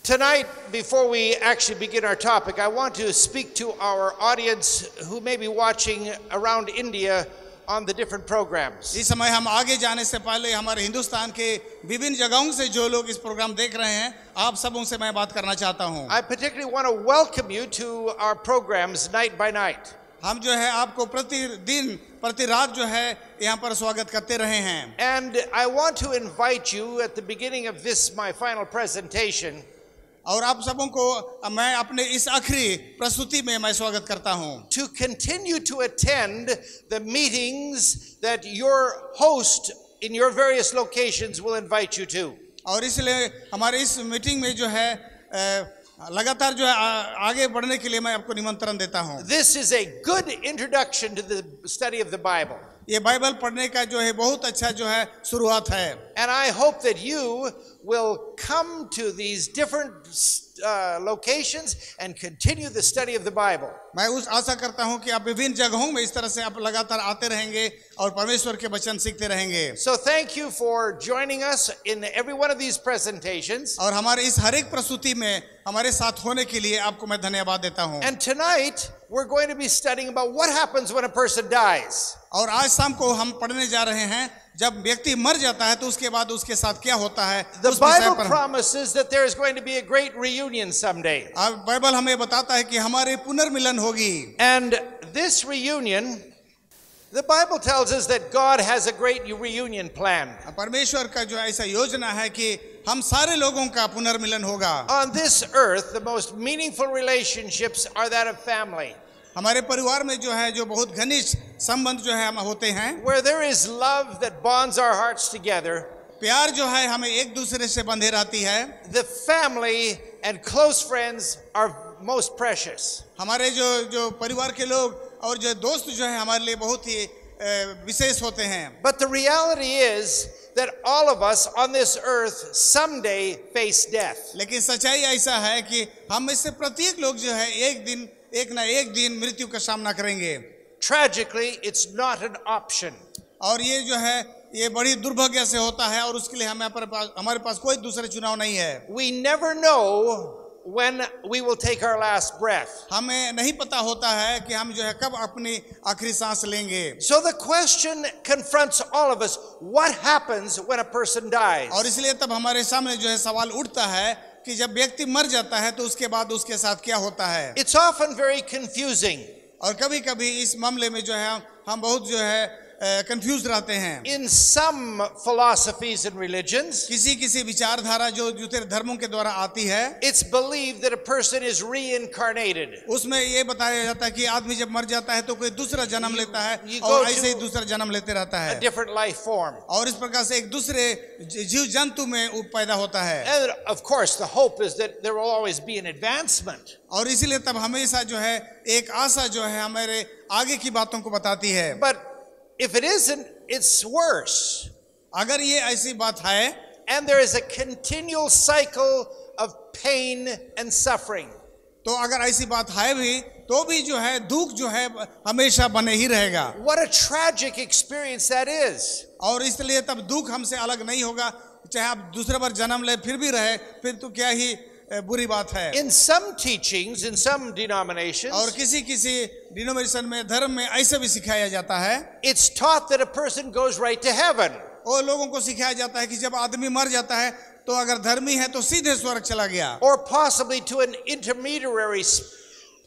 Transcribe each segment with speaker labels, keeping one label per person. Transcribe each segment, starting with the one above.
Speaker 1: Tonight, before we actually begin our topic, I want to speak to our audience who may be watching around India on the different programs.
Speaker 2: इस समय हम आगे जाने से पहले हमारे हिंदुस्तान के विभिन्न जगहों से जो लोग इस प्रोग्राम देख रहे हैं, आप सबों से मैं बात करना चाहता हूं।
Speaker 1: I particularly want to welcome you to our programs night by night.
Speaker 2: हम जो है आपको प्रतिदिन प्रति रात जो है यहाँ पर स्वागत करते रहे हैं।
Speaker 1: And I want to invite you at the beginning of this, my final presentation,
Speaker 2: और आप सबों को मैं अपने इस आखिरी प्रस्तुति में मैं स्वागत करता हूं।
Speaker 1: to continue to attend the meetings that your host in your various locations will invite you to.
Speaker 2: और इसलिए हमारे इस मीटिंग में जो है लगातार जो है आगे बढ़ने के लिए मैं आपको निमंत्रण देता हूं।
Speaker 1: This is a good introduction to the study of the Bible.
Speaker 2: ये बाइबल पढ़ने का जो है बहुत अच्छा जो है शुरुआत है।
Speaker 1: And I hope that you will come to these different locations and continue the study of the Bible.
Speaker 2: मैं उस आशा करता हूं कि आप विभिन्न जगहों में इस तरह से आप लगातार आते रहेंगे और परमेश्वर के वचन सीखते रहेंगे।
Speaker 1: So thank you for joining us in every one of these presentations.
Speaker 2: और हमारे इस हर एक प्रस्तुति में हमारे साथ होने के लिए आपको मैं धन्यवाद देता हूं।
Speaker 1: And tonight we're going to be studying about what happens when a person dies.
Speaker 2: और आज शाम को हम पढ़ने जा रहे हैं जब व्यक्ति मर जाता है तो उसके बाद उसके साथ क्या होता है।
Speaker 1: The Bible promises that there is going to be a great reunion someday.
Speaker 2: Bible हमें बताता है कि हमारे पुनर्मिलन होगी।
Speaker 1: And this reunion, the Bible tells us that God has a great reunion plan.
Speaker 2: परमेश्वर का जो ऐसा योजना है कि हम सारे लोगों का पुनर्मिलन होगा।
Speaker 1: On this earth, the most meaningful relationships are that of family.
Speaker 2: हमारे परिवार में जो है जो बहुत घनिष्ठ संबंध जो है हम होते हैं।
Speaker 1: Where there is love that bonds our hearts together.
Speaker 2: प्यार जो है हमें एक दूसरे से बंधे रहती है।
Speaker 1: The family and close friends are most precious.
Speaker 2: हमारे जो परिवार के लोग और जो दोस्त जो है हमारे लिए बहुत ही विशेष होते हैं।
Speaker 1: But the reality is that all of us on this earth someday face death.
Speaker 2: लेकिन सच्चाई ऐसा है कि हम में से प्रत्येक लोग जो है एक ना एक दिन मृत्यु का सामना करेंगे।
Speaker 1: Tragically, it's not an option.
Speaker 2: और ये जो है ये बड़ी दुर्भाग्य से होता है और उसके लिए हमारे पास कोई दूसरा चुनाव नहीं है।
Speaker 1: We never know when we will take our last breath.
Speaker 2: हमें नहीं पता होता है कि हम जो है कब अपनी आखिरी सांस लेंगे।
Speaker 1: So the question confronts all of us: what happens when a person dies?
Speaker 2: और इसलिए तब हमारे सामने जो है सवाल उठता है कि जब व्यक्ति मर जाता है तो उसके बाद उसके साथ क्या होता है।
Speaker 1: It's often very confusing.
Speaker 2: और कभी-कभी इस मामले में जो है हम बहुत जो है कंफ्यूज रहते हैं।
Speaker 1: In some philosophies and religions,
Speaker 2: किसी विचारधारा जो दूसरे धर्मों के द्वारा आती है,
Speaker 1: it's believed that a person is reincarnated.
Speaker 2: उसमें ये बताया जाता है कि आदमी जब मर जाता है तो कोई दूसरा जन्म लेता है और ऐसे ही दूसरा जन्म लेते रहता है।
Speaker 1: A different life form.
Speaker 2: और इस प्रकार से एक दूसरे जीव जंतु में पैदा होता है।
Speaker 1: And of course, the hope is that there will always be an advancement.
Speaker 2: और इसीलिए तब हमेशा जो है एक आशा जो है हमारे आगे की बातों को बताती है।
Speaker 1: But if it isn't, it's worse.
Speaker 2: अगर ये ऐसी बात है,
Speaker 1: and there is a continual cycle of pain and suffering.
Speaker 2: तो अगर ऐसी बात है भी तो भी जो है दुख जो है हमेशा बने ही रहेगा।
Speaker 1: What a tragic experience that is.
Speaker 2: और इसलिए तब दुख हमसे अलग नहीं होगा, चाहे आप दूसरे बार जन्म ले फिर भी रहे, फिर तो क्या ही बुरी बात है।
Speaker 1: In some teachings, in some denominations,
Speaker 2: और किसी डिनोमिनेशन में धर्म में ऐसे भी सिखाया जाता है,
Speaker 1: it's taught that a person goes right to heaven.
Speaker 2: और लोगों को सिखाया जाता है कि जब आदमी मर जाता है तो अगर धर्मी है तो सीधे स्वर्ग चला गया।
Speaker 1: Or possibly to an intermediary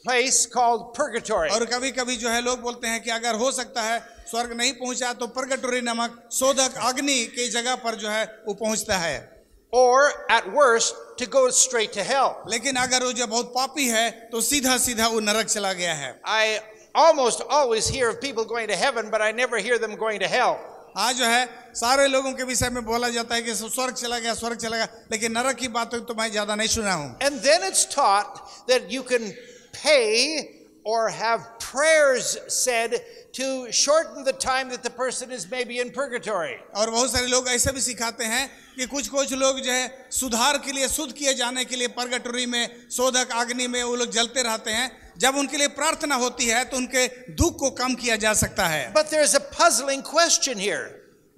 Speaker 1: place called purgatory.
Speaker 2: और कभी-कभी जो है लोग बोलते हैं कि अगर हो सकता है स्वर्ग नहीं पहुंचा तो पर्गेटोरी नामक शोधक अग्नि की जगह पर जो है वो पहुंचता है।
Speaker 1: Or at worst to go straight to hell.
Speaker 2: लेकिन अगर वो जो बहुत पापी है तो सीधा वो नरक चला गया है।
Speaker 1: I almost always hear of people going to heaven, but I never hear them going to hell.
Speaker 2: हाँ जो है सारे लोगों के विषय में बोला जाता है कि स्वर्ग चला गया, लेकिन नरक की बात तो मैं ज्यादा नहीं सुना हूँ।
Speaker 1: And then it's taught that you can pay or have prayers said to shorten the time that the person is maybe in purgatory.
Speaker 2: और बहुत सारे लोग ऐसे भी सिखाते हैं कि कुछ लोग जो है सुधार के लिए शुद्ध किए जाने के लिए पर्गेटोरी में शोधक अग्नि में वो लोग जलते रहते हैं। जब उनके लिए प्रार्थना होती है तो उनके दुख को कम किया जा सकता है।
Speaker 1: But there's a puzzling question here.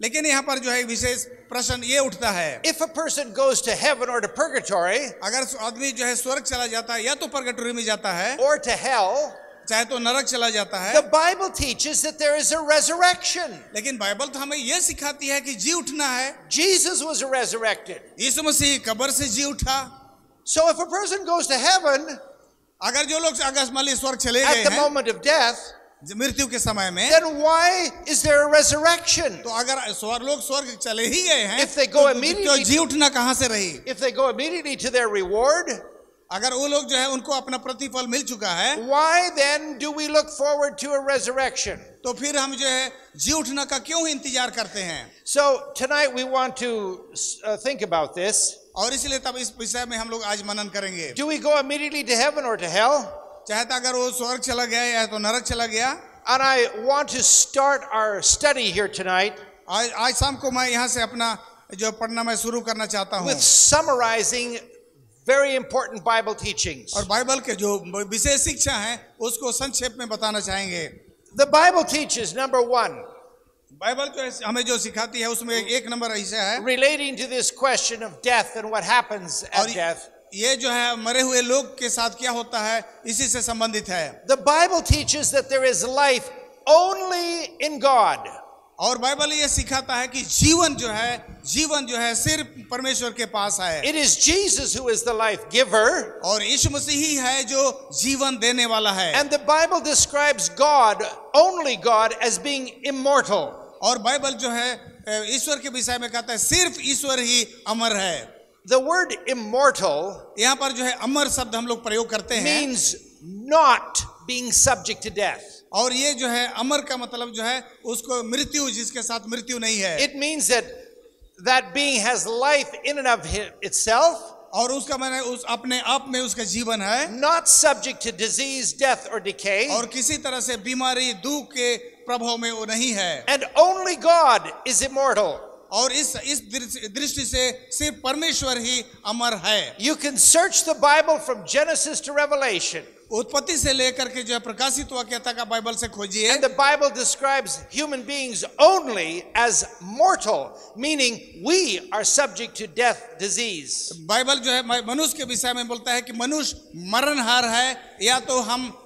Speaker 2: लेकिन यहाँ पर जो है विशेष प्रश्न ये उठता है,
Speaker 1: if a person goes to heaven or to purgatory
Speaker 2: अगर आदमी जो है स्वर्ग चला जाता है या तो पर्गेटोरी में जाता है
Speaker 1: or to hell,
Speaker 2: चाहे तो नरक चला जाता है,
Speaker 1: the Bible teaches that there is a resurrection.
Speaker 2: लेकिन बाइबल तो हमें यह सिखाती है कि जी उठना है।
Speaker 1: Jesus was resurrected.
Speaker 2: यीशु मसीह कब्र से जी उठा।
Speaker 1: So if a person goes to heaven
Speaker 2: अगर जो लोग अकस्मात स्वर्ग चले
Speaker 1: at
Speaker 2: गए
Speaker 1: the
Speaker 2: हैं
Speaker 1: moment of death,
Speaker 2: मृत्यु के समय में,
Speaker 1: then why is there a resurrection?
Speaker 2: तो अगर लोग स्वर्ग चले ही गए हैं,
Speaker 1: If they go
Speaker 2: तो
Speaker 1: immediately,
Speaker 2: जी उठना कहाँ से रही?
Speaker 1: if they go immediately to their reward,
Speaker 2: अगर वो लोग जो है उनको अपना प्रतिफल मिल चुका है,
Speaker 1: why then do we look forward to a resurrection?
Speaker 2: तो फिर हम जो है जी उठना का क्यों इंतजार करते हैं?
Speaker 1: So tonight we want to think about this.
Speaker 2: और इसलिए तब इस विषय में हम लोग आज मनन करेंगे।
Speaker 1: Do we go immediately to heaven or to hell?
Speaker 2: चाहे तो अगर वो स्वर्ग चला गया या तो नरक चला गया।
Speaker 1: And I want to start our study here tonight
Speaker 2: आज शाम को मैं यहाँ से अपना जो पढ़ना मैं शुरू करना चाहता हूँ
Speaker 1: with summarizing very important Bible teachings.
Speaker 2: और बाइबल के जो विशेष शिक्षा है उसको संक्षेप में बताना चाहेंगे।
Speaker 1: The Bible teaches, number one,
Speaker 2: Bible जो है हमें जो सिखाती है उसमें एक नंबर ऐसा है
Speaker 1: relating to this question of death and what happens at death.
Speaker 2: ये जो है मरे हुए लोग के साथ क्या होता है इसी से संबंधित है।
Speaker 1: The Bible teaches that there is life only in God.
Speaker 2: और बाइबल ये सिखाता है कि जीवन जो है सिर्फ परमेश्वर के पास है।
Speaker 1: It is Jesus who is the life giver.
Speaker 2: और यीशु मसीह ही है जो जीवन देने वाला है।
Speaker 1: And the Bible describes God, only God, as being immortal.
Speaker 2: और बाइबल जो है ईश्वर के विषय में कहता है सिर्फ ईश्वर ही अमर है।
Speaker 1: The word immortal
Speaker 2: यहाँ पर जो है अमर शब्द हम लोग प्रयोग करते हैं,
Speaker 1: means not being subject to death.
Speaker 2: और ये जो है अमर का मतलब जो है उसको मृत्यु, जिसके साथ मृत्यु नहीं है।
Speaker 1: It means that that being has life in and of itself,
Speaker 2: और उसका मैंने उस अपने आप में उसका जीवन है,
Speaker 1: not subject to disease, death or decay,
Speaker 2: और किसी तरह से बीमारी दुख के प्रभाव में वो नहीं है।
Speaker 1: and only God is immortal.
Speaker 2: और इस दृष्टि से सिर्फ परमेश्वर ही अमर है।
Speaker 1: You can search the Bible from Genesis to Revelation.
Speaker 2: उत्पत्ति से लेकर के जो है प्रकाशित वाक्य तक का बाइबल से खोजिए।
Speaker 1: And the Bible describes human beings only as mortal, meaning we are subject to death, disease.
Speaker 2: Bible जो है मनुष्य के विषय में बोलता है कि मनुष्य मरणहार है या तो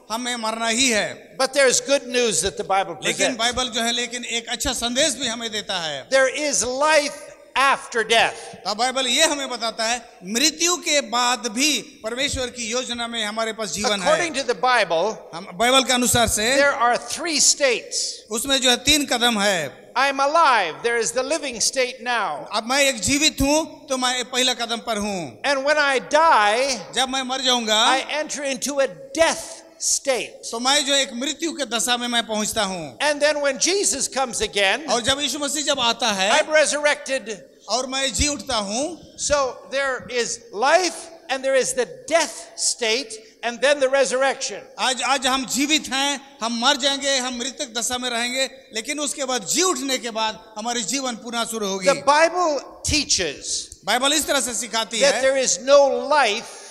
Speaker 2: हमें मरना ही है।
Speaker 1: But there's good news that the Bible
Speaker 2: लेकिन
Speaker 1: presents.
Speaker 2: बाइबल जो है लेकिन एक अच्छा संदेश भी हमें देता है।
Speaker 1: There is life after death.
Speaker 2: तो बाइबल ये हमें बताता है मृत्यु के बाद भी परमेश्वर की योजना में हमारे पास जीवन है।
Speaker 1: According to the Bible,
Speaker 2: हम बाइबल के अनुसार से
Speaker 1: there are 3 states.
Speaker 2: उसमें जो है 3 कदम है।
Speaker 1: I'm alive. There is the living state now.
Speaker 2: अब मैं एक जीवित हूँ तो मैं पहला कदम पर हूँ।
Speaker 1: And when I die,
Speaker 2: जब मैं मर जाऊंगा
Speaker 1: I enter into a death state.
Speaker 2: तो मैं जो एक मृत्यु के दशा में मैं पहुंचता हूँ।
Speaker 1: And then when Jesus comes again,
Speaker 2: और जब यीशु मसीह जब आता है
Speaker 1: I'm resurrected.
Speaker 2: और मैं जी उठता हूँ।
Speaker 1: So there is life and there is the death state and then the resurrection.
Speaker 2: आज हम जीवित हैं, हम मर जाएंगे, हम मृतक दशा में रहेंगे, लेकिन उसके बाद जी उठने के बाद हमारी जीवन पुनः शुरू होगी।
Speaker 1: The Bible teaches
Speaker 2: बाइबल इस तरह से सिखाती
Speaker 1: that
Speaker 2: है,
Speaker 1: there is no life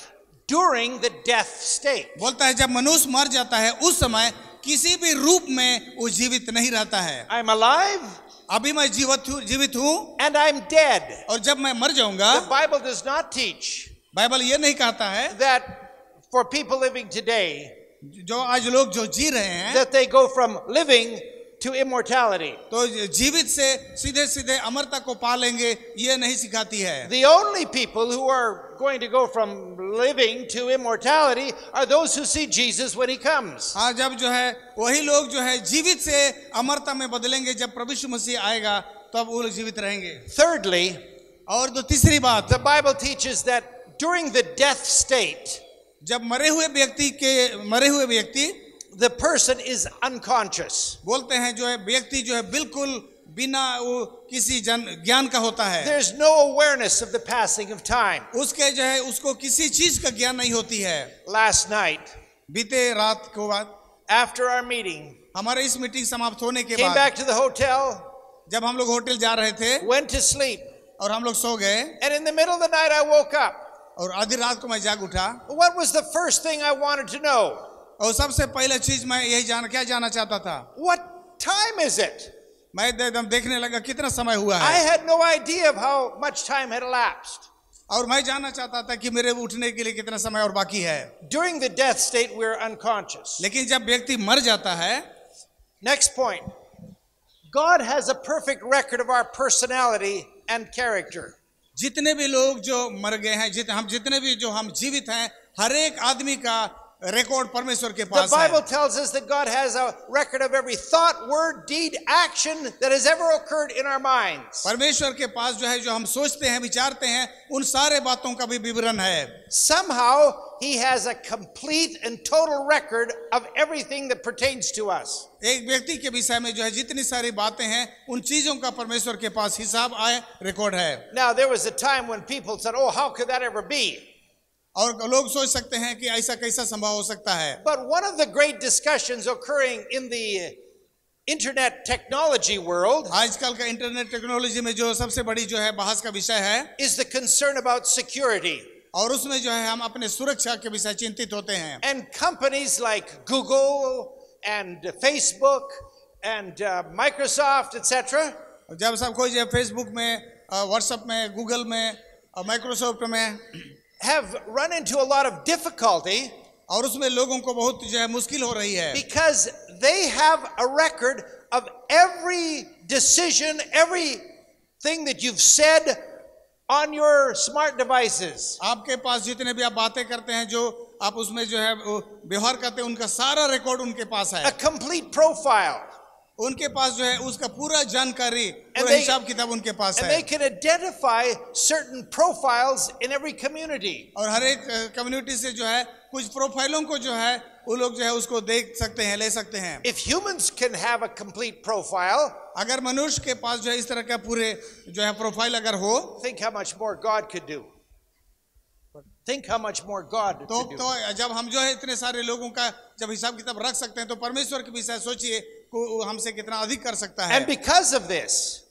Speaker 1: during the death state.
Speaker 2: बोलता है जब मनुष्य मर जाता है उस समय किसी भी रूप में वो जीवित नहीं रहता है।
Speaker 1: I'm alive
Speaker 2: अभी मैं जीवित हूँ
Speaker 1: and I'm dead.
Speaker 2: और जब मैं मर जाऊंगा,
Speaker 1: The Bible does not teach
Speaker 2: Bible ये नहीं कहता है
Speaker 1: that for people living today
Speaker 2: जो आज लोग जो जी रहे हैं
Speaker 1: that they go from living to immortality.
Speaker 2: तो जीवित से सीधे सीधे अमरता को पा लेंगे, ये नहीं सिखाती है।
Speaker 1: The only people who are going to go from living to immortality are those who see Jesus when he comes.
Speaker 2: हाँ, जब जो है वही लोग जो है जीवित से अमरता में बदलेंगे, जब प्रभु यीशु मसीह आएगा तब वो लोग जीवित रहेंगे।
Speaker 1: Thirdly,
Speaker 2: और तो तीसरी बात,
Speaker 1: the Bible teaches that during the death state,
Speaker 2: जब मरे हुए व्यक्ति
Speaker 1: the person is unconscious.
Speaker 2: बोलते हैं जो है व्यक्ति जो है बिल्कुल बिना वो किसी ज्ञान का होता है।
Speaker 1: There's no awareness of the passing of time.
Speaker 2: उसके जो है उसको किसी चीज का ज्ञान नहीं होती है।
Speaker 1: Last night,
Speaker 2: बीते रात को बाद
Speaker 1: after our meeting,
Speaker 2: हमारे इस मीटिंग समाप्त होने के
Speaker 1: came
Speaker 2: बाद
Speaker 1: back to the hotel,
Speaker 2: जब हम लोग होटल जा रहे थे
Speaker 1: went to sleep,
Speaker 2: और हम लोग सो गए
Speaker 1: and in the middle of the night I woke up.
Speaker 2: और आधी रात को मैं जाग उठा।
Speaker 1: What was the first thing I wanted to know?
Speaker 2: और सबसे पहला चीज मैं यही क्या जानना चाहता था,
Speaker 1: What time is it?
Speaker 2: मैं एकदम देखने लगा कितना समय हुआ
Speaker 1: I
Speaker 2: है,
Speaker 1: had no idea of how much time had elapsed.
Speaker 2: और मैं जानना चाहता था कि मेरे उठने के लिए कितना समय और बाकी है।
Speaker 1: During the death state, we're unconscious.
Speaker 2: लेकिन जब व्यक्ति मर जाता है,
Speaker 1: Next point. God has a perfect record of our personality and character.
Speaker 2: जितने भी लोग जो मर गए हैं, जितने भी जो हम जीवित हैं, हर एक आदमी का रिकॉर्ड परमेश्वर के
Speaker 1: The
Speaker 2: पास
Speaker 1: Bible
Speaker 2: है।
Speaker 1: tells us that God has a record of every thought, word, deed, action that has ever occurred in our minds.
Speaker 2: परमेश्वर के पास जो है, जो हम सोचते हैं, विचारते हैं, उन सारे बातों का भी विवरण है।
Speaker 1: Somehow, He has a complete and total record of everything that pertains to us.
Speaker 2: एक व्यक्ति के विषय में जो है जितनी सारी बातें हैं, उन चीजों का परमेश्वर के पास हिसाब आए रिकॉर्ड है।
Speaker 1: Now, there was a time when people said, "Oh, how could that ever be?"
Speaker 2: और लोग सोच सकते हैं कि ऐसा कैसा संभव हो सकता है।
Speaker 1: But one of the great discussions occurring in the internet technology world
Speaker 2: आजकल का इंटरनेट टेक्नोलॉजी में जो सबसे बड़ी जो है बहस का विषय है,
Speaker 1: is the concern about security.
Speaker 2: और उसमें जो है हम अपने सुरक्षा के विषय चिंतित होते हैं।
Speaker 1: And companies like Google and Facebook and Microsoft, etc.,
Speaker 2: जब सब कोई जो है फेसबुक में, व्हाट्सएप में, गूगल में, माइक्रोसॉफ्ट में
Speaker 1: have run into a lot of difficulty
Speaker 2: और उसमें लोगों को बहुत जो है मुश्किल हो रही है,
Speaker 1: because they have a record of every decision, everything that you've said on your smart devices.
Speaker 2: आपके पास जितने भी आप बातें करते हैं, जो आप उसमें जो है व्यवहार करते हैं, उनका सारा रिकॉर्ड उनके पास है।
Speaker 1: A complete profile.
Speaker 2: उनके पास जो है उसका पूरा जानकारी,
Speaker 1: And
Speaker 2: पूरा हिसाब किताब उनके पास
Speaker 1: And
Speaker 2: है।
Speaker 1: they can identify certain profiles in every community.
Speaker 2: और हर एक कम्युनिटी से जो है कुछ प्रोफाइलों को जो है वो लोग जो है उसको देख सकते हैं, ले सकते हैं।
Speaker 1: If humans can have a complete profile,
Speaker 2: अगर मनुष्य के पास जो है इस तरह का पूरे जो है प्रोफाइल अगर हो,
Speaker 1: think how much more God could do. Think how much more God could do.
Speaker 2: तो जब हम जो है इतने सारे लोगों का जब हिसाब किताब रख सकते हैं, तो परमेश्वर के विषय सोचिए को हमसे कितना अधिक कर सकता है।
Speaker 1: And because of this,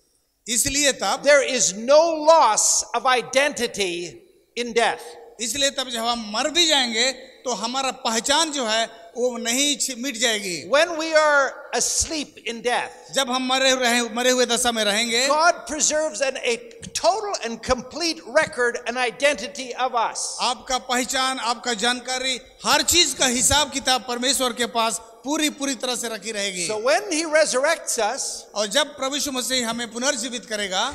Speaker 2: इसलिए तब
Speaker 1: there is no loss of identity in death.
Speaker 2: इसलिए तब जब हम मर भी जाएंगे तो हमारा पहचान जो है वो नहीं मिट जाएगी।
Speaker 1: When we are asleep in death,
Speaker 2: जब हम मरे हुए दशा में रहेंगे,
Speaker 1: God preserves a total and complete record and identity of us.
Speaker 2: आपका पहचान, आपका जानकारी, हर चीज का हिसाब किताब परमेश्वर के पास पूरी तरह से रखी रहेगी।
Speaker 1: So when He resurrects us,
Speaker 2: और जब प्रभु यीशु मसीह हमें पुनर्जीवित करेगा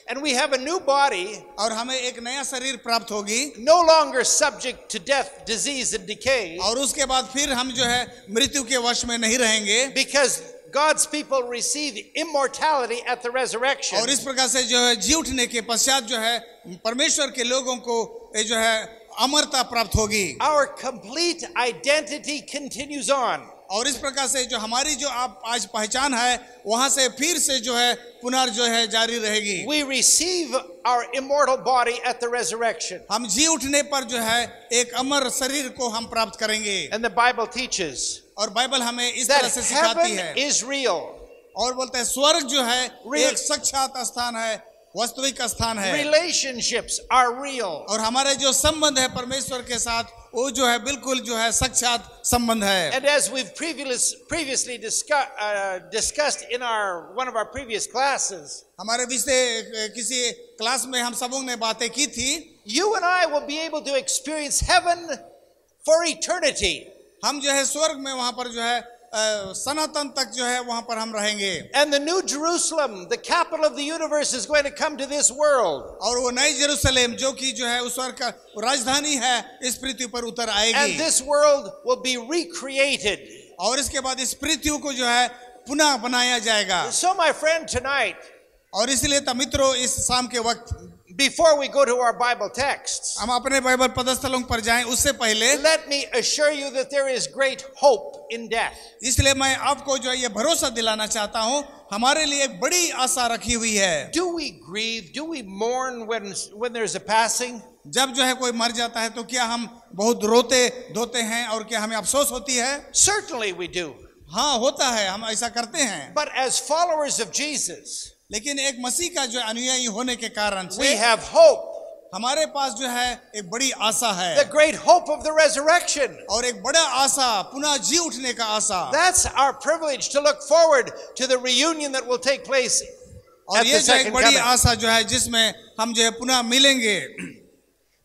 Speaker 1: and we have a new body,
Speaker 2: और हमें एक नया शरीर प्राप्त होगी,
Speaker 1: no longer subject to death, disease, and decay,
Speaker 2: और उसके बाद फिर हम जो है मृत्यु के वश में नहीं रहेंगे,
Speaker 1: because God's people receive immortality at the resurrection.
Speaker 2: और इस प्रकार से जो है जी उठने के पश्चात जो है परमेश्वर के लोगों को ये जो है अमरता प्राप्त होगी।
Speaker 1: Our complete identity continues on.
Speaker 2: और इस प्रकार से जो हमारी जो आप आज पहचान है, वहां से फिर से जो है जो है जारी रहेगी।
Speaker 1: We receive our immortal body at the resurrection.
Speaker 2: हम जी उठने पर जो है एक अमर शरीर को हम प्राप्त करेंगे।
Speaker 1: And the Bible teaches
Speaker 2: और बाइबल हमें इस
Speaker 1: that
Speaker 2: तरह से सिखाती
Speaker 1: heaven
Speaker 2: है,
Speaker 1: is real.
Speaker 2: और बोलते हैं स्वर्ग जो है
Speaker 1: Real.
Speaker 2: एक साक्षात स्थान है, वास्तविक स्थान है,
Speaker 1: Relationships are real.
Speaker 2: और हमारे जो संबंध है परमेश्वर के साथ वो जो है बिल्कुल जो है साक्षात संबंध है।
Speaker 1: And as we've previously discussed in one of our previous classes,
Speaker 2: हमारे विषय किसी क्लास में हम सबों ने बातें की थी,
Speaker 1: you and I will be able to experience heaven for eternity.
Speaker 2: हम जो है स्वर्ग में वहां पर जो है सनातन तक जो है वहां पर हम रहेंगे।
Speaker 1: And the New Jerusalem, the capital of the universe, is going to come to this world.
Speaker 2: और वो नई जेरूसलेम जो कि जो है उस स्वर्ग का राजधानी है, इस पृथ्वी पर उतर
Speaker 1: And
Speaker 2: आएगी,
Speaker 1: this world will be recreated.
Speaker 2: और इसके बाद इस पृथ्वी को जो है पुनः बनाया जाएगा।
Speaker 1: So, my friend, tonight,
Speaker 2: और इसलिए तो मित्रों इस शाम के वक्त
Speaker 1: before we go to our Bible texts,
Speaker 2: हम अपने बाइबल पदस्थलों पर जाएं उससे पहले
Speaker 1: let me assure you that there is great hope in death.
Speaker 2: इसलिए मैं आपको जो है ये भरोसा दिलाना चाहता हूं, हमारे लिए एक बड़ी आशा रखी हुई है।
Speaker 1: Do we grieve? Do we mourn when there's a passing?
Speaker 2: जब जो है कोई मर जाता है तो क्या हम बहुत रोते धोते हैं और क्या हमें अफसोस होती है?
Speaker 1: Certainly we do.
Speaker 2: हाँ होता है, हम ऐसा करते हैं।
Speaker 1: But as followers of Jesus,
Speaker 2: लेकिन एक मसीह का जो अनुयायी होने के कारण
Speaker 1: we
Speaker 2: से
Speaker 1: have hope.
Speaker 2: हमारे पास जो है एक बड़ी आशा है,
Speaker 1: the great hope of the resurrection.
Speaker 2: और एक बड़ा आशा, पुनः जी उठने का आशा।
Speaker 1: That's our privilege to look forward to the reunion that will take place
Speaker 2: और
Speaker 1: at
Speaker 2: ये
Speaker 1: the
Speaker 2: जो एक
Speaker 1: second
Speaker 2: बड़ी
Speaker 1: coming.
Speaker 2: आशा जो है जिसमें हम जो है पुनः मिलेंगे।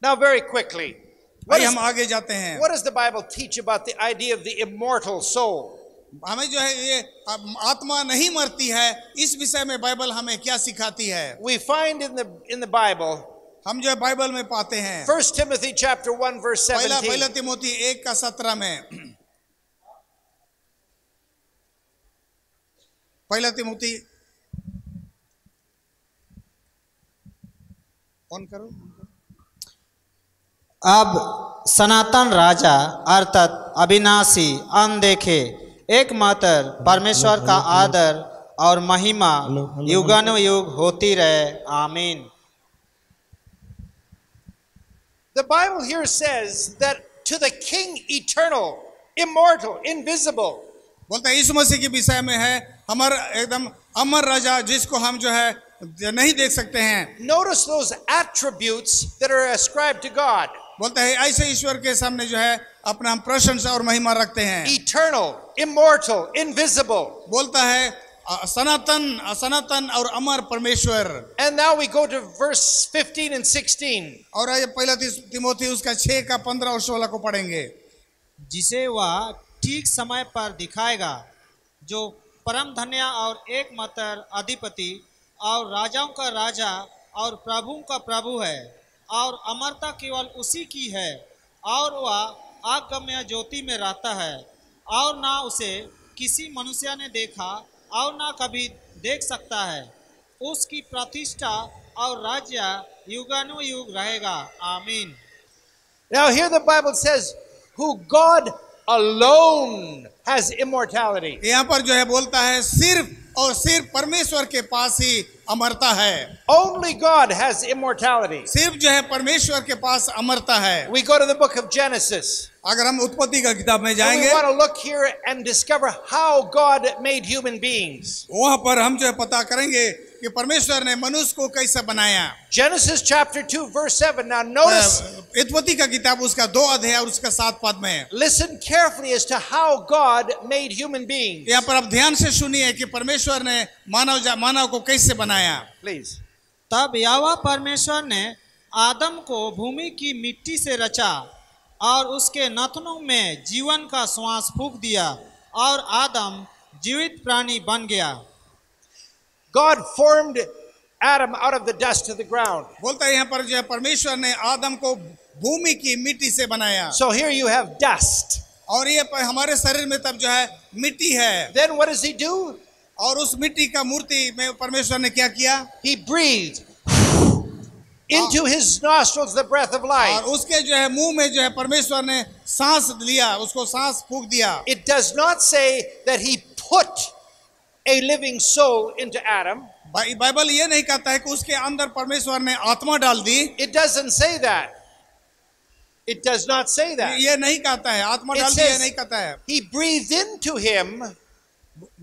Speaker 1: Now, very quickly, what
Speaker 2: भाई हम
Speaker 1: is-
Speaker 2: आगे जाते हैं।
Speaker 1: what does the Bible teach about the idea of the immortal soul?
Speaker 2: हमें जो है ये आत्मा नहीं मरती है, इस विषय में बाइबल हमें क्या सिखाती है?
Speaker 1: We find in the Bible,
Speaker 2: हम जो है बाइबल में पाते हैं
Speaker 1: 1 Timothy chapter 1 verse
Speaker 2: पहला
Speaker 1: 17.
Speaker 2: तिमोथी 1:17 में, पहला तिमोथी ऑन करो।
Speaker 3: अब सनातन राजा अर्थात अविनाशी अनदेखे एकमात्र परमेश्वर का आदर और महिमा युगानुयुग होती रहे, आमीन।
Speaker 1: The Bible here says that to the King eternal, immortal, invisible,
Speaker 2: बोलता है यीशु मसीह के विषय में है, हमारा एकदम अमर राजा जिसको हम जो है नहीं देख सकते हैं।
Speaker 1: notice those attributes that are ascribed to God.
Speaker 2: बोलता है ऐसे ईश्वर के सामने जो है अपना हम प्रशंसा और महिमा रखते हैं।
Speaker 1: Eternal, immortal, invisible.
Speaker 2: बोलता है सनातन और अमर परमेश्वर।
Speaker 1: And now we go to verse 15 and 16.
Speaker 2: और ये पहला तिमोथी उसका 6 का 15 और 16 को पढ़ेंगे।
Speaker 3: जिसे वह ठीक समय पर दिखाएगा, जो परम धन्य और एकमात्र अधिपति और राजाओं का राजा और प्रभुओं का प्रभु है, और अमरता केवल उसी की है, और वह अगम्य ज्योति में रहता है, और ना उसे किसी मनुष्य ने देखा और ना कभी देख सकता है। उसकी प्रतिष्ठा और राज्य युगानुयुग रहेगा, आमीन।
Speaker 1: Now here the Bible says, who God alone has immortality.
Speaker 2: यहाँ पर जो है बोलता है सिर्फ और सिर्फ परमेश्वर के पास ही अमरता है।
Speaker 1: Only God has immortality.
Speaker 2: सिर्फ जो है परमेश्वर के पास अमरता है।
Speaker 1: We go to the book of Genesis.
Speaker 2: अगर हम उत्पत्ति का किताब में
Speaker 1: And
Speaker 2: जाएंगे,
Speaker 1: we want to look here and discover how God made human beings.
Speaker 2: वहां पर हम जो है पता करेंगे कि परमेश्वर ने मनुष्य को कैसे बनाया।
Speaker 1: Genesis chapter 2 verse 7. Now notice,
Speaker 2: उत्पत्ति का किताब उसका 2 अध्याय और उसका 7 पद में,
Speaker 1: listen carefully as to how God made human beings.
Speaker 2: यहाँ पर आप ध्यान से सुनिए कि परमेश्वर ने मानव को कैसे बनाया।
Speaker 1: Please.
Speaker 3: तब यहोवा परमेश्वर ने आदम को भूमि की मिट्टी से रचा और उसके नथनों में जीवन का श्वास फूंक दिया, और आदम जीवित प्राणी बन गया।
Speaker 1: God formed Adam out of the dust of the ground.
Speaker 2: बोलता है यहाँ पर जो है परमेश्वर ने आदम को भूमि की मिट्टी से बनाया।
Speaker 1: So here you have dust.
Speaker 2: और ये हमारे शरीर में तब जो है मिट्टी है।
Speaker 1: Then what does he do?
Speaker 2: और उस मिट्टी का मूर्ति में परमेश्वर ने क्या किया?
Speaker 1: He breathed into his nostrils the breath of
Speaker 2: और
Speaker 1: life.
Speaker 2: उसके जो है मुंह में जो है परमेश्वर ने सांस लिया, उसको सांस फूंक दिया।
Speaker 1: It does not say that he put a living soul into Adam.
Speaker 2: Bible ये नहीं कहता है कि उसके अंदर परमेश्वर ने आत्मा डाल दी।
Speaker 1: It doesn't say that. It does not say that.
Speaker 2: ये नहीं कहता है, आत्मा
Speaker 1: It
Speaker 2: डाल दी, ये
Speaker 1: says
Speaker 2: नहीं कहता है।
Speaker 1: he breathed into him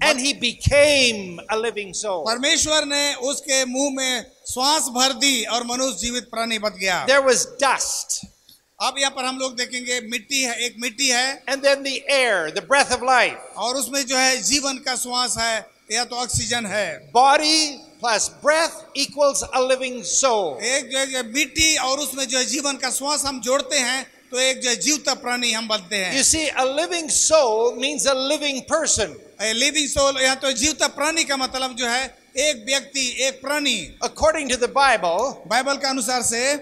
Speaker 1: and he became a living soul.
Speaker 2: परमेश्वर ने उसके मुंह में श्वास भर दी और मनुष्य जीवित प्राणी बन गया।
Speaker 1: There was dust.
Speaker 2: अब यहाँ पर हम लोग देखेंगे मिट्टी है, एक मिट्टी है,
Speaker 1: And then the air, the breath of life.
Speaker 2: और उसमें जो है जीवन का श्वास है या तो ऑक्सीजन है।
Speaker 1: Body plus breath equals a living soul.
Speaker 2: एक जो है मिट्टी और उसमें जो है जीवन का श्वास हम जोड़ते हैं तो एक जो है जीवता प्राणी हम बनते हैं।
Speaker 1: You see, a living soul means a living person.
Speaker 2: Living soul, यहाँ तो जीवता प्राणी का मतलब जो है एक व्यक्ति, एक प्राणी।
Speaker 1: According to the Bible,
Speaker 2: Bible के अनुसार से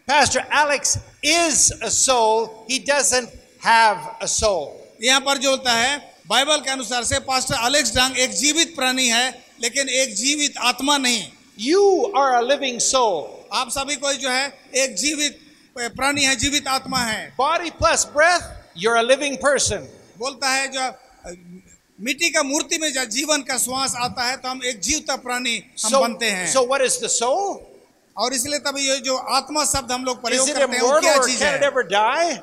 Speaker 1: Pastor Alex is a soul. He doesn't have a soul.
Speaker 2: यहाँ पर जो होता है बाइबल के अनुसार से पास्टर अलेक्स डांग एक जीवित प्राणी है लेकिन एक जीवित आत्मा नहीं।
Speaker 1: You are a living soul.
Speaker 2: आप सभी कोई जो है एक जीवित प्राणी है, जीवित आत्मा है।
Speaker 1: Body plus breath, you're a living person.
Speaker 2: बोलता है जो मिट्टी का मूर्ति में जब जीवन का श्वास आता है तो हम एक जीवता प्राणी हम बनते हैं।
Speaker 1: So what is the soul?
Speaker 2: और इसलिए तभी ये जो आत्मा शब्द हम लोग प्रयोग
Speaker 1: Is it
Speaker 2: करते हैं वो क्या
Speaker 1: immortal or
Speaker 2: चीज
Speaker 1: can it
Speaker 2: है?
Speaker 1: ever die?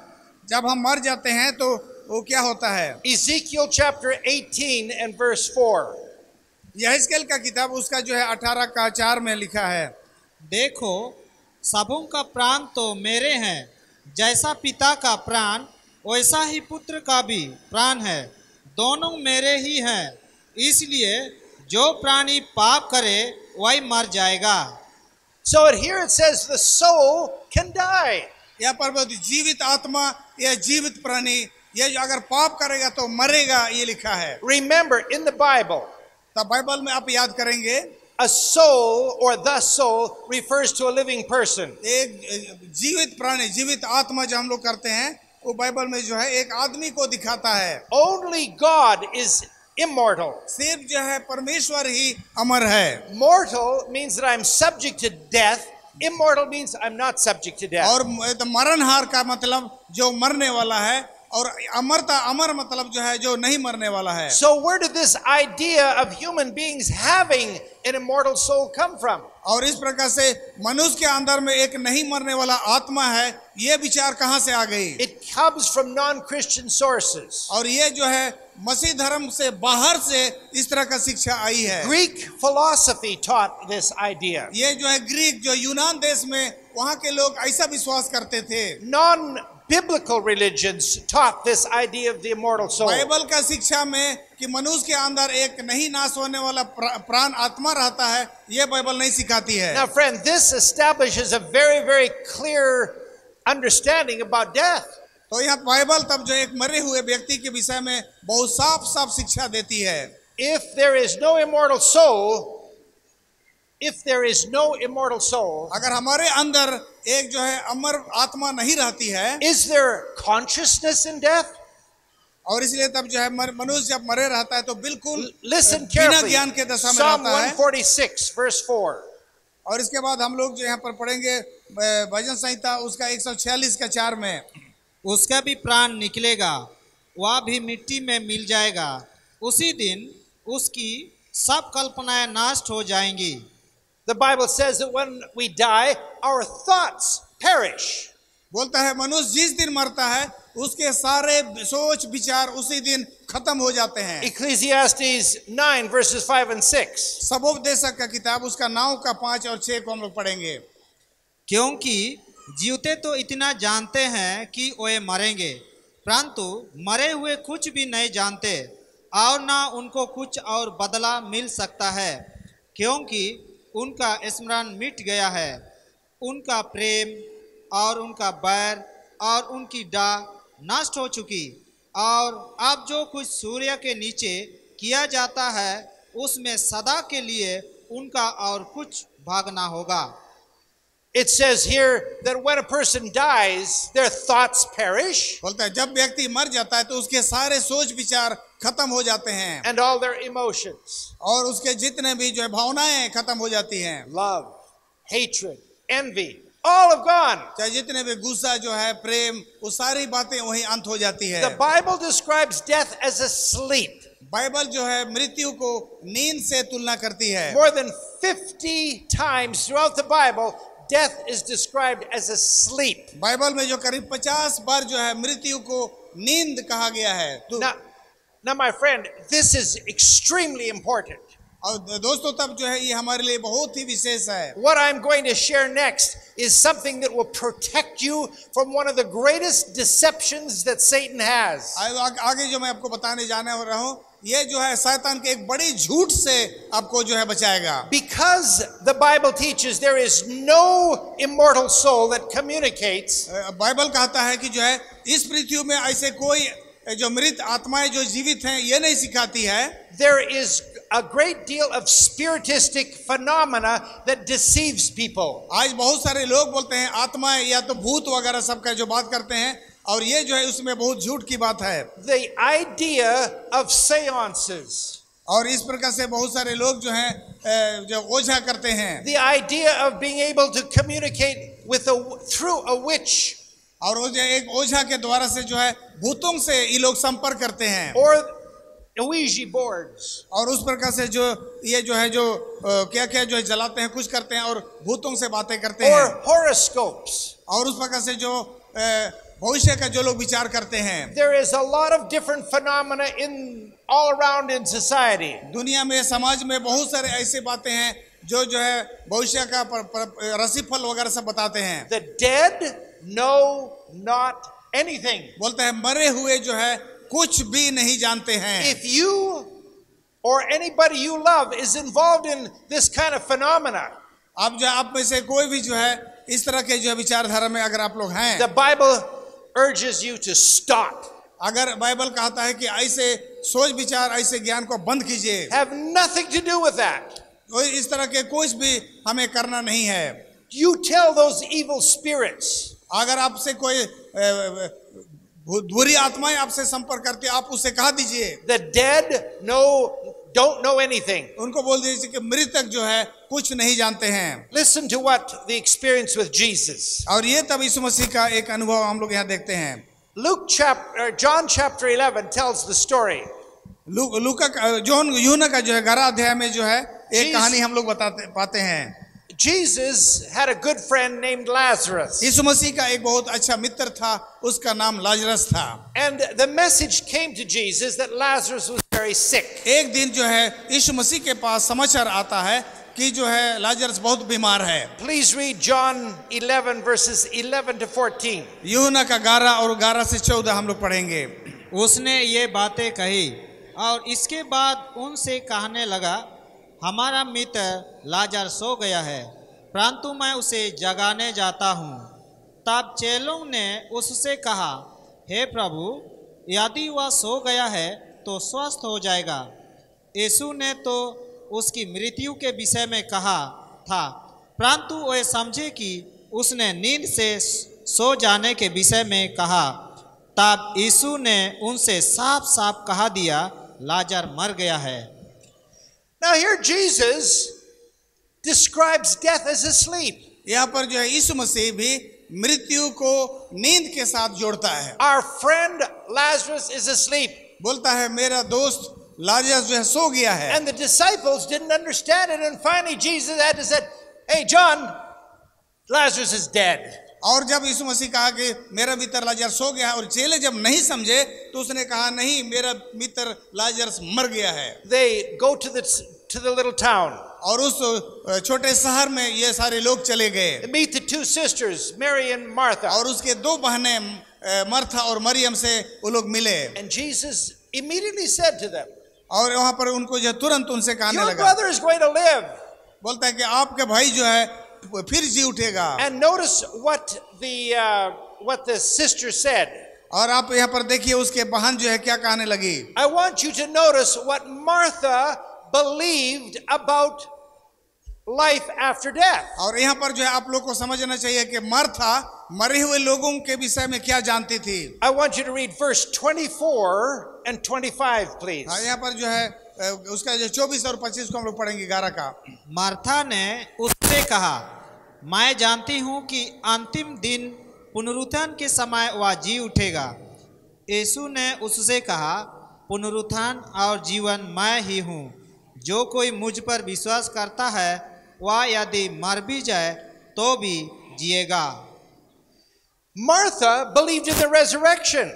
Speaker 2: जब हम मर जाते हैं तो वो क्या होता है?
Speaker 1: Ezekiel chapter 18 and verse 4.
Speaker 2: यहेजकेल का किताब उसका जो है 18 का 4 में लिखा है,
Speaker 3: देखो सबों का प्राण तो मेरे हैं, जैसा पिता का प्राण वैसा ही पुत्र का भी प्राण है, दोनों मेरे ही हैं। इसलिए जो प्राणी पाप करे वही मर जाएगा।
Speaker 1: So here it says the soul can die.
Speaker 2: यहाँ पर जीवित आत्मा या जीवित प्राणी, ये जो अगर पाप करेगा तो मरेगा, ये लिखा है।
Speaker 1: Remember, in the Bible,
Speaker 2: तब बाइबल में आप याद करेंगे,
Speaker 1: a soul or the soul refers to a living person.
Speaker 2: एक जीवित प्राणी, जीवित आत्मा जो हम लोग करते हैं, वो बाइबल में जो है एक आदमी को दिखाता है।
Speaker 1: Only God is immortal.
Speaker 2: सिर्फ जो है परमेश्वर ही अमर है।
Speaker 1: Mortal means that I'm subject to death. Immortal means I'm not subject to death.
Speaker 2: और मरणहार का मतलब जो मरने वाला है, और अमरता, अमर मतलब जो है जो नहीं मरने वाला है।
Speaker 1: So where did this idea of human beings having an immortal soul come from?
Speaker 2: और इस प्रकार से मनुष्य के अंदर में एक नहीं मरने वाला आत्मा है, ये विचार कहाँ से आ गई?
Speaker 1: It comes from non-Christian sources.
Speaker 2: और ये जो है मसीह धर्म से बाहर से इस तरह का शिक्षा आई है।
Speaker 1: Greek philosophy taught this idea.
Speaker 2: ये जो है ग्रीक, जो यूनान देश में, वहाँ के लोग ऐसा विश्वास करते थे।
Speaker 1: Non-biblical religions taught this idea of the immortal soul.
Speaker 2: Bible का शिक्षा में कि मनुष्य के अंदर एक नहीं नाश होने वाला प्राण आत्मा रहता है, ये बाइबल नहीं सिखाती है।
Speaker 1: Now, friend, this establishes a very, very clear understanding about death.
Speaker 2: तो यहाँ बाइबल तब जो एक मरे हुए व्यक्ति के विषय में बहुत साफ साफ शिक्षा देती है।
Speaker 1: If there is no immortal soul,
Speaker 2: अगर हमारे अंदर एक जो है अमर आत्मा नहीं रहती है,
Speaker 1: is there consciousness in death?
Speaker 2: और इसलिए तब जो है मनुष्य जब मरे रहता है तो बिल्कुल
Speaker 1: Listen
Speaker 2: बिना
Speaker 1: carefully.
Speaker 2: ज्ञान के दशा में
Speaker 1: Psalm
Speaker 2: रहता है।
Speaker 1: 146, verse 4.
Speaker 2: और इसके बाद हम लोग जो यहाँ पर पढ़ेंगे भजन संहिता उसका 146 का 4 में,
Speaker 3: उसका भी प्राण निकलेगा, वह भी मिट्टी में मिल जाएगा, उसी दिन उसकी सब कल्पनाएं नष्ट हो जाएंगी।
Speaker 1: The Bible says that when we die, our thoughts perish.
Speaker 2: बोलता है मनुष्य जिस दिन मरता है उसके सारे सोच विचार उसी दिन खत्म हो जाते हैं।
Speaker 1: Ecclesiastes 9, verses 5 and 6.
Speaker 2: सबोपदेशक का किताब उसका 9 का 5 और 6 को हम लोग पढ़ेंगे।
Speaker 3: क्योंकि जीवते तो इतना जानते हैं कि वे मरेंगे, परंतु मरे हुए कुछ भी नहीं जानते, और ना उनको कुछ और बदला मिल सकता है, क्योंकि उनका स्मरण मिट गया है, उनका प्रेम और उनका बैर और उनकी डाह नष्ट हो चुकी, और अब जो कुछ सूर्य के नीचे किया जाता है उसमें सदा के लिए उनका और कुछ भाग ना होगा।
Speaker 1: It says here that when a person dies, their thoughts perish.
Speaker 2: बोलता है जब व्यक्ति मर जाता है तो उसके सारे सोच विचार खत्म हो जाते हैं,
Speaker 1: And all their emotions.
Speaker 2: और उसके जितने भी जो है भावनाएं खत्म हो जाती हैं।
Speaker 1: Love, hatred, envy, all have gone.
Speaker 2: चाहे जितने भी गुस्सा जो है, प्रेम, वो सारी बातें वहीं अंत हो जाती है।
Speaker 1: The Bible describes death as a sleep.
Speaker 2: Bible जो है मृत्यु को नींद से तुलना करती है।
Speaker 1: More than 50 times throughout the Bible, death is described as a sleep.
Speaker 2: Bible में जो करीब 50 बार जो है मृत्यु को नींद कहा गया है।
Speaker 1: Now, my friend, this is extremely important.
Speaker 2: और दोस्तों तब जो है ये हमारे लिए बहुत ही विशेष है।
Speaker 1: What I'm going to share next is something that will protect you from one of the greatest deceptions that Satan has.
Speaker 2: आगे जो मैं आपको बताने जाने हो रहा हूँ, ये जो है शैतान के एक बड़ी झूठ से आपको जो है बचाएगा।
Speaker 1: Because the Bible teaches there is no immortal soul that communicates.
Speaker 2: Bible कहता है कि जो है इस पृथ्वी में ऐसे कोई जो मृत आत्माएं जो जीवित हैं ये नहीं सिखाती है।
Speaker 1: There is a great deal of spiritistic phenomena that deceives people.
Speaker 2: आज बहुत सारे लोग बोलते हैं आत्माएं या तो भूत वगैरह सबका जो बात करते हैं, और ये जो है उसमें बहुत झूठ की बात है।
Speaker 1: The idea of seances.
Speaker 2: और इस प्रकार से बहुत सारे लोग जो हैं जो ओझा करते हैं।
Speaker 1: The idea of being able to communicate with through a witch.
Speaker 2: और वो जो एक ओझा के द्वारा से जो है भूतों से ये लोग संपर्क करते हैं।
Speaker 1: Or Ouija boards.
Speaker 2: और उस प्रकार से जो ये जो है जो क्या क्या जो है जलाते हैं, कुछ करते हैं और भूतों से बातें करते हैं।
Speaker 1: Or horoscopes.
Speaker 2: और उस प्रकार से जो भविष्य का जो लोग विचार करते हैं।
Speaker 1: There is a lot of different phenomena all around in society.
Speaker 2: दुनिया में समाज में बहुत सारे ऐसे बातें हैं जो है भविष्य का राशिफल वगैरह सब बताते हैं।
Speaker 1: The dead know not anything.
Speaker 2: बोलता है मरे हुए जो है कुछ भी नहीं जानते हैं।
Speaker 1: If you or anybody you love is involved in this kind of phenomena,
Speaker 2: अब जो आप में से कोई भी जो है इस तरह के जो विचारधारा में अगर आप लोग हैं,
Speaker 1: the Bible urges you to stop.
Speaker 2: अगर बाइबल कहता है कि ऐसे सोच विचार ऐसे ज्ञान को बंद कीजिए,
Speaker 1: Have nothing to do with that.
Speaker 2: तो इस तरह के कुछ भी हमें करना नहीं है।
Speaker 1: You tell those evil spirits,
Speaker 2: अगर आपसे कोई बुरी आत्माएं आपसे संपर्क करती है, आप उससे कह दीजिए,
Speaker 1: the dead don't know anything.
Speaker 2: उनको बोल दीजिए कि मृतक जो है कुछ नहीं जानते हैं।
Speaker 1: Listen to what the experience with Jesus.
Speaker 2: और ये तब यीशु मसीह का एक अनुभव हम लोग यहाँ देखते हैं।
Speaker 1: John chapter 11 tells the story.
Speaker 2: यूहन्ना का जो है 11 अध्याय में जो है एक कहानी हम लोग पाते हैं।
Speaker 1: Jesus had a good friend named Lazarus.
Speaker 2: यीशु मसीह का एक बहुत अच्छा मित्र था, उसका नाम लाजरस था।
Speaker 1: And the message came to Jesus that Lazarus was very sick.
Speaker 2: एक दिन जो है यीशु मसीह के पास समाचार आता है कि जो है लाजरस बहुत बीमार है।
Speaker 1: Please read John 11 verses 11 to 14.
Speaker 2: यूहन्ना का 11 और 11 से 14 हम लोग पढ़ेंगे।
Speaker 3: उसने ये बातें कही और इसके बाद उनसे कहने लगा, हमारा मित्र लाजर सो गया है, परंतु मैं उसे जगाने जाता हूँ। तब चेलों ने उससे कहा, हे प्रभु, यदि वह सो गया है तो स्वस्थ हो जाएगा। यीशु ने तो उसकी मृत्यु के विषय में कहा था, परंतु वे समझे कि उसने नींद से सो जाने के विषय में कहा। तब यीशु ने उनसे साफ साफ कहा दिया, लाजर मर गया है।
Speaker 1: Now here Jesus describes death as a sleep.
Speaker 2: यहाँ पर जो है यीशु मसीह भी मृत्यु को नींद के साथ जोड़ता है।
Speaker 1: Our friend Lazarus is asleep.
Speaker 2: बोलता है मेरा दोस्त लाजरस जो है सो गया है।
Speaker 1: And the disciples didn't understand it, and finally Jesus had to say, "Hey John, Lazarus is dead."
Speaker 2: और जब यीशु मसीह कहा कि मेरा मित्र लाजर सो गया है, और चेले जब नहीं समझे तो उसने कहा, नहीं, मेरा मित्र लाजरस मर गया है।
Speaker 1: They go to the little town.
Speaker 2: और उस छोटे शहर में ये सारे लोग चले गए।
Speaker 1: They meet the two sisters, Mary and Martha.
Speaker 2: और उसके दो बहनें मर्था और मरियम से वो लोग मिले।
Speaker 1: And Jesus immediately said to them,
Speaker 2: और वहां पर उनको जो तुरंत उनसे कहने
Speaker 1: "Your
Speaker 2: लगा,
Speaker 1: brother is going to live."
Speaker 2: बोलता है कि आपके भाई जो है फिर जी उठेगा।
Speaker 1: And notice what the sister said.
Speaker 2: और आप यहाँ पर देखिए उसके बहन जो है क्या कहने लगी।
Speaker 1: I want you to notice what Martha believed about life after death.
Speaker 2: और यहाँ पर जो है आप लोग को समझना चाहिए कि मार्था मरे हुए लोगों के विषय में क्या जानती थी।
Speaker 1: I want you to read verse 24 and 25, please.
Speaker 2: यहाँ पर जो है उसका जो 24 और 25 को हम लोग पढ़ेंगे 11 का।
Speaker 3: मार्था ने उससे कहा, मैं जानती हूँ कि अंतिम दिन पुनरुत्थान के समय वह जी उठेगा। यीशु ने उससे कहा, पुनरुत्थान और जीवन मैं ही हूँ। जो कोई मुझ पर विश्वास करता है वह यदि मर भी जाए तो भी जिएगा।
Speaker 1: Martha believed in the resurrection.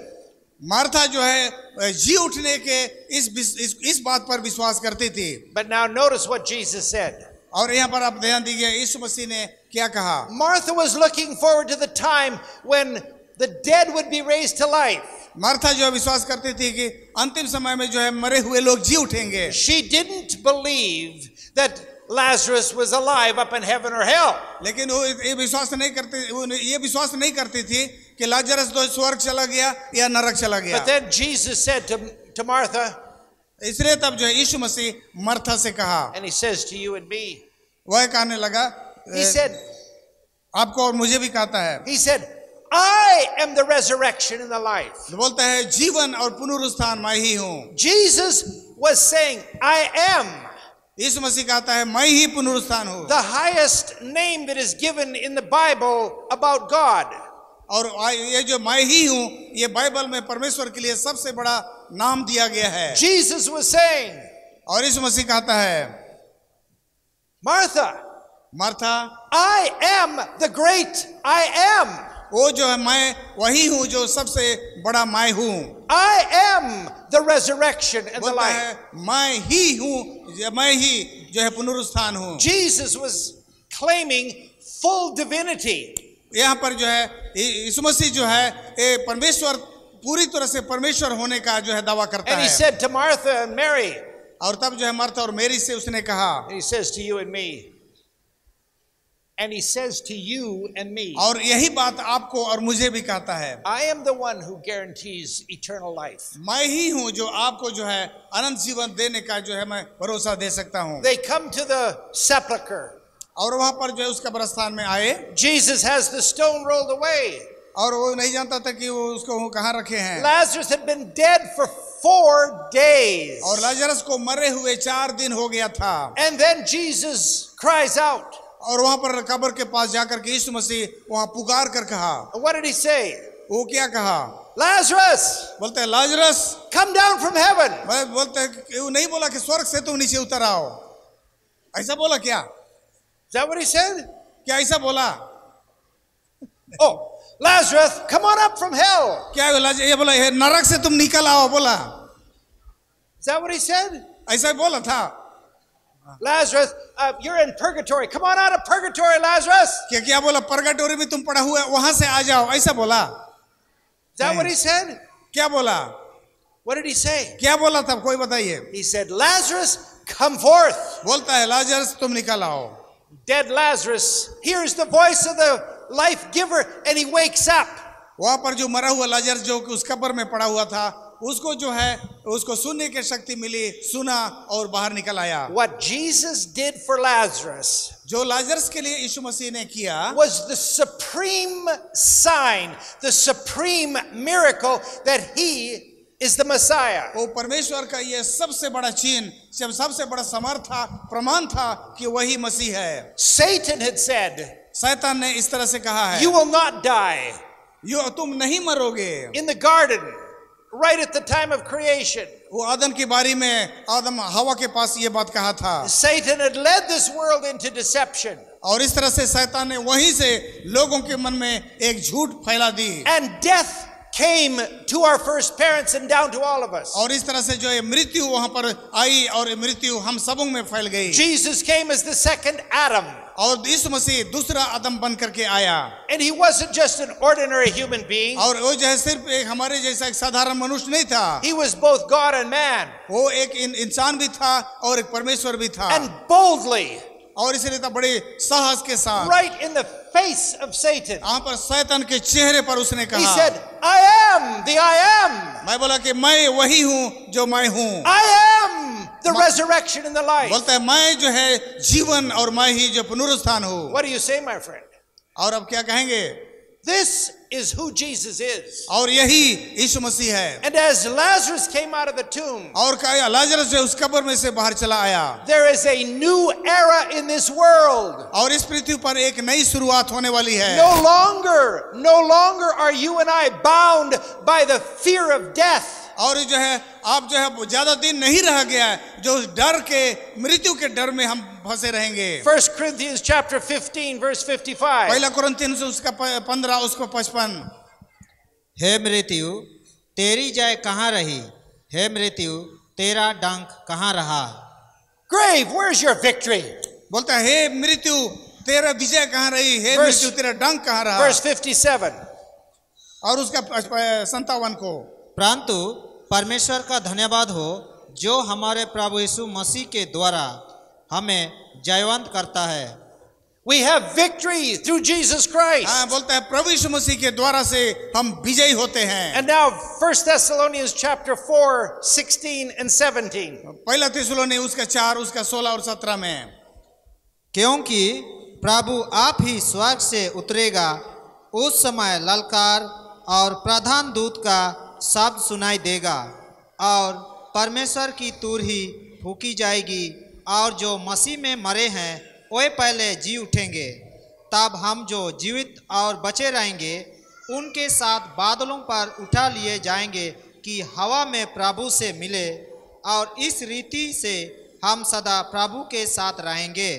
Speaker 2: Martha जो है जी उठने के इस बात पर विश्वास करती थी।
Speaker 1: But now notice what Jesus said.
Speaker 2: और यहाँ पर आप ध्यान दीजिए यीशु मसीह ने क्या कहा।
Speaker 1: Martha was looking forward to the time when the dead would be raised to life.
Speaker 2: Martha जो है विश्वास करती थी कि अंतिम समय में जो है मरे हुए लोग जी उठेंगे।
Speaker 1: She didn't believe that Lazarus was alive up in heaven or hell.
Speaker 2: लेकिन वो ये विश्वास नहीं करती थी कि लाजरस तो स्वर्ग चला गया या नरक चला गया।
Speaker 1: But then Jesus said to Martha,
Speaker 2: इसलिए तब जो है यीशु मसीह मार्था से कहा,
Speaker 1: and he says to you and me,
Speaker 2: वह कहने लगा,
Speaker 1: he said,
Speaker 2: आपको और मुझे भी कहता है,
Speaker 1: he said, I am the resurrection and the life.
Speaker 2: बोलता है जीवन और पुनरुत्थान मैं ही हूँ।
Speaker 1: Jesus was saying, I am.
Speaker 2: यीशु मसीह कहता है मैं ही पुनरुत्थान हूँ।
Speaker 1: The highest name that is given in the Bible about God.
Speaker 2: और ये जो मैं ही हूँ ये बाइबल में परमेश्वर के लिए सबसे बड़ा नाम दिया गया है।
Speaker 1: Jesus was saying,
Speaker 2: और यीशु मसीह कहता है,
Speaker 1: Martha,
Speaker 2: Martha,
Speaker 1: I am the great I am.
Speaker 2: वो जो है मैं वही हूँ जो सबसे बड़ा मैं हूँ।
Speaker 1: I am the resurrection and the
Speaker 2: बोलता
Speaker 1: life.
Speaker 2: है मैं ही हूँ, मैं ही जो है पुनरुत्थान हूँ।
Speaker 1: Jesus was claiming full divinity.
Speaker 2: यहाँ पर जो है यीशु मसीह जो है ये परमेश्वर पूरी तरह से परमेश्वर होने का जो है दावा करता
Speaker 1: And he
Speaker 2: है।
Speaker 1: said to Martha and Mary,
Speaker 2: और तब जो है मार्था और मेरी से उसने कहा,
Speaker 1: and he says to you and me, and he says to you and me,
Speaker 2: और यही बात आपको और मुझे भी कहता है,
Speaker 1: I am the one who guarantees eternal life.
Speaker 2: मैं ही हूँ जो आपको जो है अनंत जीवन देने का जो है मैं भरोसा दे सकता हूँ।
Speaker 1: They come to the sepulcher.
Speaker 2: और वहां पर जो है उसका कब्रिस्तान में आए।
Speaker 1: Jesus has the stone rolled away.
Speaker 2: और वो नहीं जानता था कि वो उसको कहाँ रखे हैं।
Speaker 1: Lazarus had been dead for 4 days.
Speaker 2: और लाजरस को मरे हुए 4 दिन हो गया था।
Speaker 1: And then Jesus cries out.
Speaker 2: और वहां पर कब्र के पास जाकर के यीशु मसीह वहां पुकार कर कहा।
Speaker 1: What did he say?
Speaker 2: वो क्या कहा?
Speaker 1: Lazarus,
Speaker 2: बोलते हैं Lazarus
Speaker 1: come down from heaven.
Speaker 2: बोलते हैं, वो नहीं बोला कि स्वर्ग से तुम नीचे उतर आओ, ऐसा बोला क्या?
Speaker 1: Is that what he said?
Speaker 2: क्या ऐसा बोला?
Speaker 1: Oh, Lazarus, come on up from hell.
Speaker 2: क्या ये बोला नरक से तुम निकल आओ बोला?
Speaker 1: Is that what he said?
Speaker 2: ऐसा बोला था?
Speaker 1: Lazarus, you're in purgatory. Come on out of purgatory, Lazarus.
Speaker 2: क्या बोला? पर्गाटोरी में तुम पड़ा हुआ वहां से आ जाओ, ऐसा बोला?
Speaker 1: Is that what he said?
Speaker 2: क्या बोला?
Speaker 1: What did he say?
Speaker 2: क्या बोला था? कोई बताइए।
Speaker 1: He said, Lazarus, come forth.
Speaker 2: बोलता है लाजरस तुम निकल आओ।
Speaker 1: Dead Lazarus hears the voice of the life giver and he wakes up.
Speaker 2: वहां पर जो मरा हुआ लाजरस जो उस कब्र में पड़ा हुआ था, उसको जो है उसको सुनने की शक्ति मिली, सुना और बाहर निकल आया।
Speaker 1: What Jesus did for Lazarus
Speaker 2: जो लाजरस के लिए यीशु मसीह ने किया
Speaker 1: was the supreme sign, the supreme miracle that he is the Messiah.
Speaker 2: वो परमेश्वर का ये सबसे बड़ा चिन्ह, सबसे बड़ा समर्थ था, प्रमाण था कि वही मसीह है।
Speaker 1: Satan had said,
Speaker 2: शैतान ने इस तरह से कहा है,
Speaker 1: you will not die.
Speaker 2: तुम नहीं मरोगे।
Speaker 1: In the garden, right at the time of creation,
Speaker 2: वो आदम की बारी में आदम हवा के पास ये बात कहा था।
Speaker 1: Satan had led this world into deception.
Speaker 2: और इस तरह से शैतान ने वहीं से लोगों के मन में एक झूठ फैला दी।
Speaker 1: And death came to our first parents and down to all of us.
Speaker 2: और इस तरह से जो है मृत्यु वहां पर आई और मृत्यु हम सबों में फैल गई।
Speaker 1: Jesus came as the second Adam.
Speaker 2: और यीशु मसीह दूसरा आदम बन करके आया।
Speaker 1: And he wasn't just an ordinary human being.
Speaker 2: और वो जो है सिर्फ एक हमारे जैसा एक साधारण मनुष्य नहीं था।
Speaker 1: He was both God and man.
Speaker 2: वो एक इंसान भी था और एक परमेश्वर भी था।
Speaker 1: And boldly,
Speaker 2: और इसलिए था बड़े साहस के साथ
Speaker 1: right in the face of Satan,
Speaker 2: यहाँ पर शैतान के चेहरे पर उसने
Speaker 1: he
Speaker 2: कहा,
Speaker 1: said, I am the I am.
Speaker 2: मैं बोला कि मैं वही हूँ जो मैं हूँ।
Speaker 1: I am the resurrection and the life.
Speaker 2: बोलता है मैं जो है जीवन और मैं ही जो पुनरुत्थान हूँ।
Speaker 1: What do you say, my friend?
Speaker 2: और अब क्या कहेंगे?
Speaker 1: This is who Jesus is.
Speaker 2: और यही यीशु मसीह है।
Speaker 1: And as Lazarus came out of the tomb,
Speaker 2: और क्या लाजरस जो उस कब्र में से बाहर चला आया।
Speaker 1: there is a new era in this world.
Speaker 2: और इस पृथ्वी पर एक नई शुरुआत होने वाली है।
Speaker 1: No longer are you and I bound by the fear of death.
Speaker 2: और जो है आप जो है ज्यादा दिन नहीं रह गया है जो डर के मृत्यु के डर में हम फंसे रहेंगे।
Speaker 1: 1 Corinthians chapter 15 verse 55.
Speaker 2: पहला कुरिन्थियों से उसका 15 उसको 55।
Speaker 3: हे मृत्यु तेरी जय कहाँ रही, हे मृत्यु तेरा डंक कहाँ रहा।
Speaker 1: Grave, where's your victory?
Speaker 2: बोलता है हे मृत्यु तेरा विजय कहाँ रही, हे
Speaker 1: Verse-
Speaker 2: मृत्यु तेरा डंक कहाँ रहा।
Speaker 1: Verse 57.
Speaker 2: और उसका 57 को,
Speaker 3: परंतु परमेश्वर का धन्यवाद हो जो हमारे प्रभु यीशु मसीह के द्वारा हमें जयवंत करता है।
Speaker 1: We have victory through Jesus Christ.
Speaker 2: हाँ बोलता है प्रभु यीशु मसीह के द्वारा से हम विजयी होते हैं।
Speaker 1: And now 1 Thessalonians chapter 4, 16 and 17.
Speaker 2: पहला थिस्सलुनी उसका 4 उसका 16 और 17 में,
Speaker 3: क्योंकि प्रभु आप ही स्वर्ग से उतरेगा, उस समय ललकार और प्रधान दूत का शब्द सुनाई देगा और परमेश्वर की तुरही फूंकी जाएगी और जो मसीह में मरे हैं वे पहले जी उठेंगे। तब हम जो जीवित और बचे रहेंगे उनके साथ बादलों पर उठा लिए जाएंगे कि हवा में प्रभु से मिले और इस रीति से हम सदा प्रभु के साथ रहेंगे।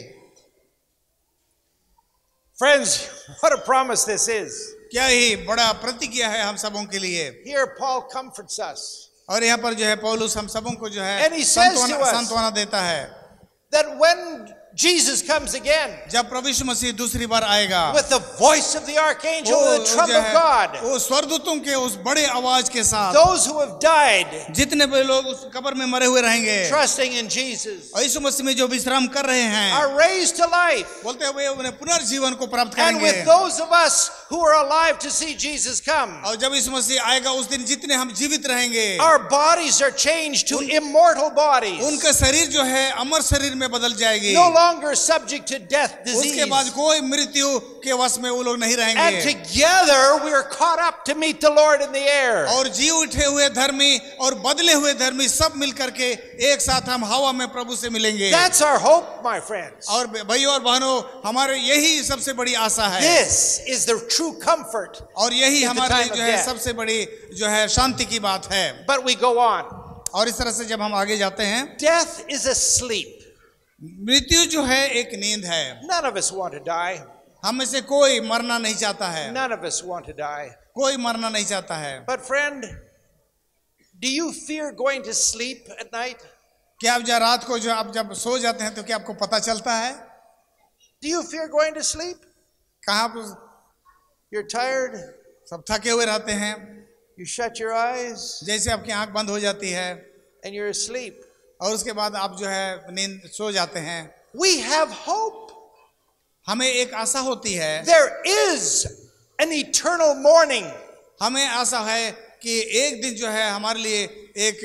Speaker 1: Friends, what a promise this is.
Speaker 2: क्या ही बड़ा प्रतिज्ञा है हम सबों के लिए।
Speaker 1: Here Paul comforts us.
Speaker 2: और यहाँ पर जो है पौलुस हम सबों को जो है
Speaker 1: And he says to us
Speaker 2: सांत्वना देता है
Speaker 1: that when Jesus comes again
Speaker 2: जब प्रभु यीशु मसीह दूसरी बार आएगा
Speaker 1: with the voice of the archangel and the trump of God,
Speaker 2: वो स्वर्गदूतों के उस बड़े आवाज के साथ
Speaker 1: those who have died
Speaker 2: जितने भी लोग उस कब्र में मरे हुए रहेंगे
Speaker 1: trusting in Jesus
Speaker 2: और यीशु मसीह में जो विश्राम कर रहे हैं
Speaker 1: are raised to life.
Speaker 2: बोलते हैं वे उन्हें पुनर्जीवन को प्राप्त
Speaker 1: And
Speaker 2: करेंगे।
Speaker 1: with those of us who are alive to see Jesus come,
Speaker 2: और जब यीशु मसीह आएगा उस दिन जितने हम जीवित रहेंगे
Speaker 1: our bodies are changed to immortal bodies,
Speaker 2: उनका शरीर जो है अमर शरीर में बदल जाएगी।
Speaker 1: no longer subject to death,
Speaker 2: उसके
Speaker 1: disease.
Speaker 2: बाद कोई मृत्यु के वश में वो लोग नहीं
Speaker 1: And
Speaker 2: रहेंगे
Speaker 1: together we are caught up to meet the Lord in the air.
Speaker 2: और जी उठे हुए धर्मी और बदले हुए धर्मी सब मिल करके एक साथ हम हवा में प्रभु से मिलेंगे।
Speaker 1: That's our hope, my friends.
Speaker 2: और भाइयों और बहनों हमारे यही सबसे बड़ी आशा है
Speaker 1: This is the true comfort.
Speaker 2: और यही
Speaker 1: at the
Speaker 2: हमारे
Speaker 1: time
Speaker 2: लिए
Speaker 1: of
Speaker 2: जो है
Speaker 1: death.
Speaker 2: सबसे बड़ी जो है शांति की बात है।
Speaker 1: But we go on.
Speaker 2: और इस तरह से जब हम आगे जाते हैं
Speaker 1: Death is a sleep.
Speaker 2: मृत्यु जो है एक नींद है।
Speaker 1: None of us want to die.
Speaker 2: हम में से कोई मरना नहीं चाहता है,
Speaker 1: None of us want to die.
Speaker 2: कोई मरना नहीं चाहता है।
Speaker 1: But friend, do you fear going to sleep at night?
Speaker 2: क्या आप रात को जो आप जब सो जाते हैं तो क्या आपको पता चलता है?
Speaker 1: Do you fear going to sleep?
Speaker 2: कहाँ आप
Speaker 1: You're tired.
Speaker 2: सब थके हुए रहते हैं,
Speaker 1: You shut your eyes
Speaker 2: जैसे आपकी आंख बंद हो जाती है
Speaker 1: and you're asleep.
Speaker 2: और उसके बाद आप जो है नींद सो जाते हैं।
Speaker 1: We have hope.
Speaker 2: हमें एक आशा होती है,
Speaker 1: There is an eternal morning.
Speaker 2: हमें आशा है कि एक दिन जो है हमारे लिए एक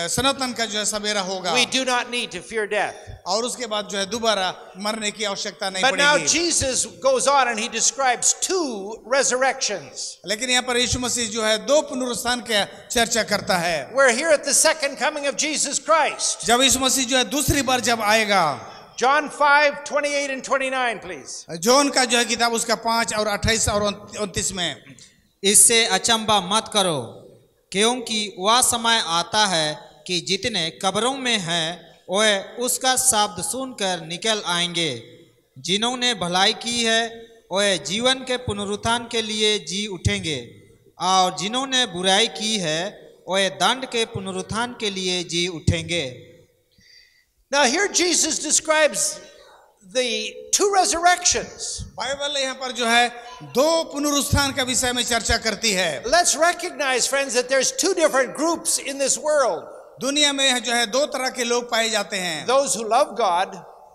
Speaker 2: सनातन का जो है सवेरा होगा
Speaker 1: We do not need to fear death.
Speaker 2: और उसके बाद जो है दोबारा मरने की आवश्यकता नहीं
Speaker 1: But now
Speaker 2: पड़ेगी।
Speaker 1: Jesus goes on and he describes two resurrections.
Speaker 2: लेकिन यहाँ पर यीशु मसीह जो है दो पुनरुत्थान की चर्चा करता है।
Speaker 1: We're here at the second coming of Jesus Christ.
Speaker 2: जब यीशु मसीह जो है दूसरी बार जब आएगा,
Speaker 1: John 5:28 and 29, please.
Speaker 2: जॉन का जो है किताब उसका 5 और 28 और 29 में,
Speaker 3: इससे अचंभा मत करो, क्योंकि वह समय आता है कि जितने कब्रों में हैं वह उसका शब्द सुनकर निकल आएंगे। जिन्होंने भलाई की है वह जीवन के पुनरुत्थान के लिए जी उठेंगे, और जिन्होंने बुराई की है वह दंड के पुनरुत्थान के लिए जी उठेंगे।
Speaker 1: Now here Jesus describes the two resurrections.
Speaker 2: Bible यहाँ पर जो है दो पुनरुत्थान का विषय में चर्चा करती है।
Speaker 1: Let's recognize, friends, that there's two different groups in this world.
Speaker 2: दुनिया में जो है दो तरह के लोग पाए जाते हैं।
Speaker 1: Those who love God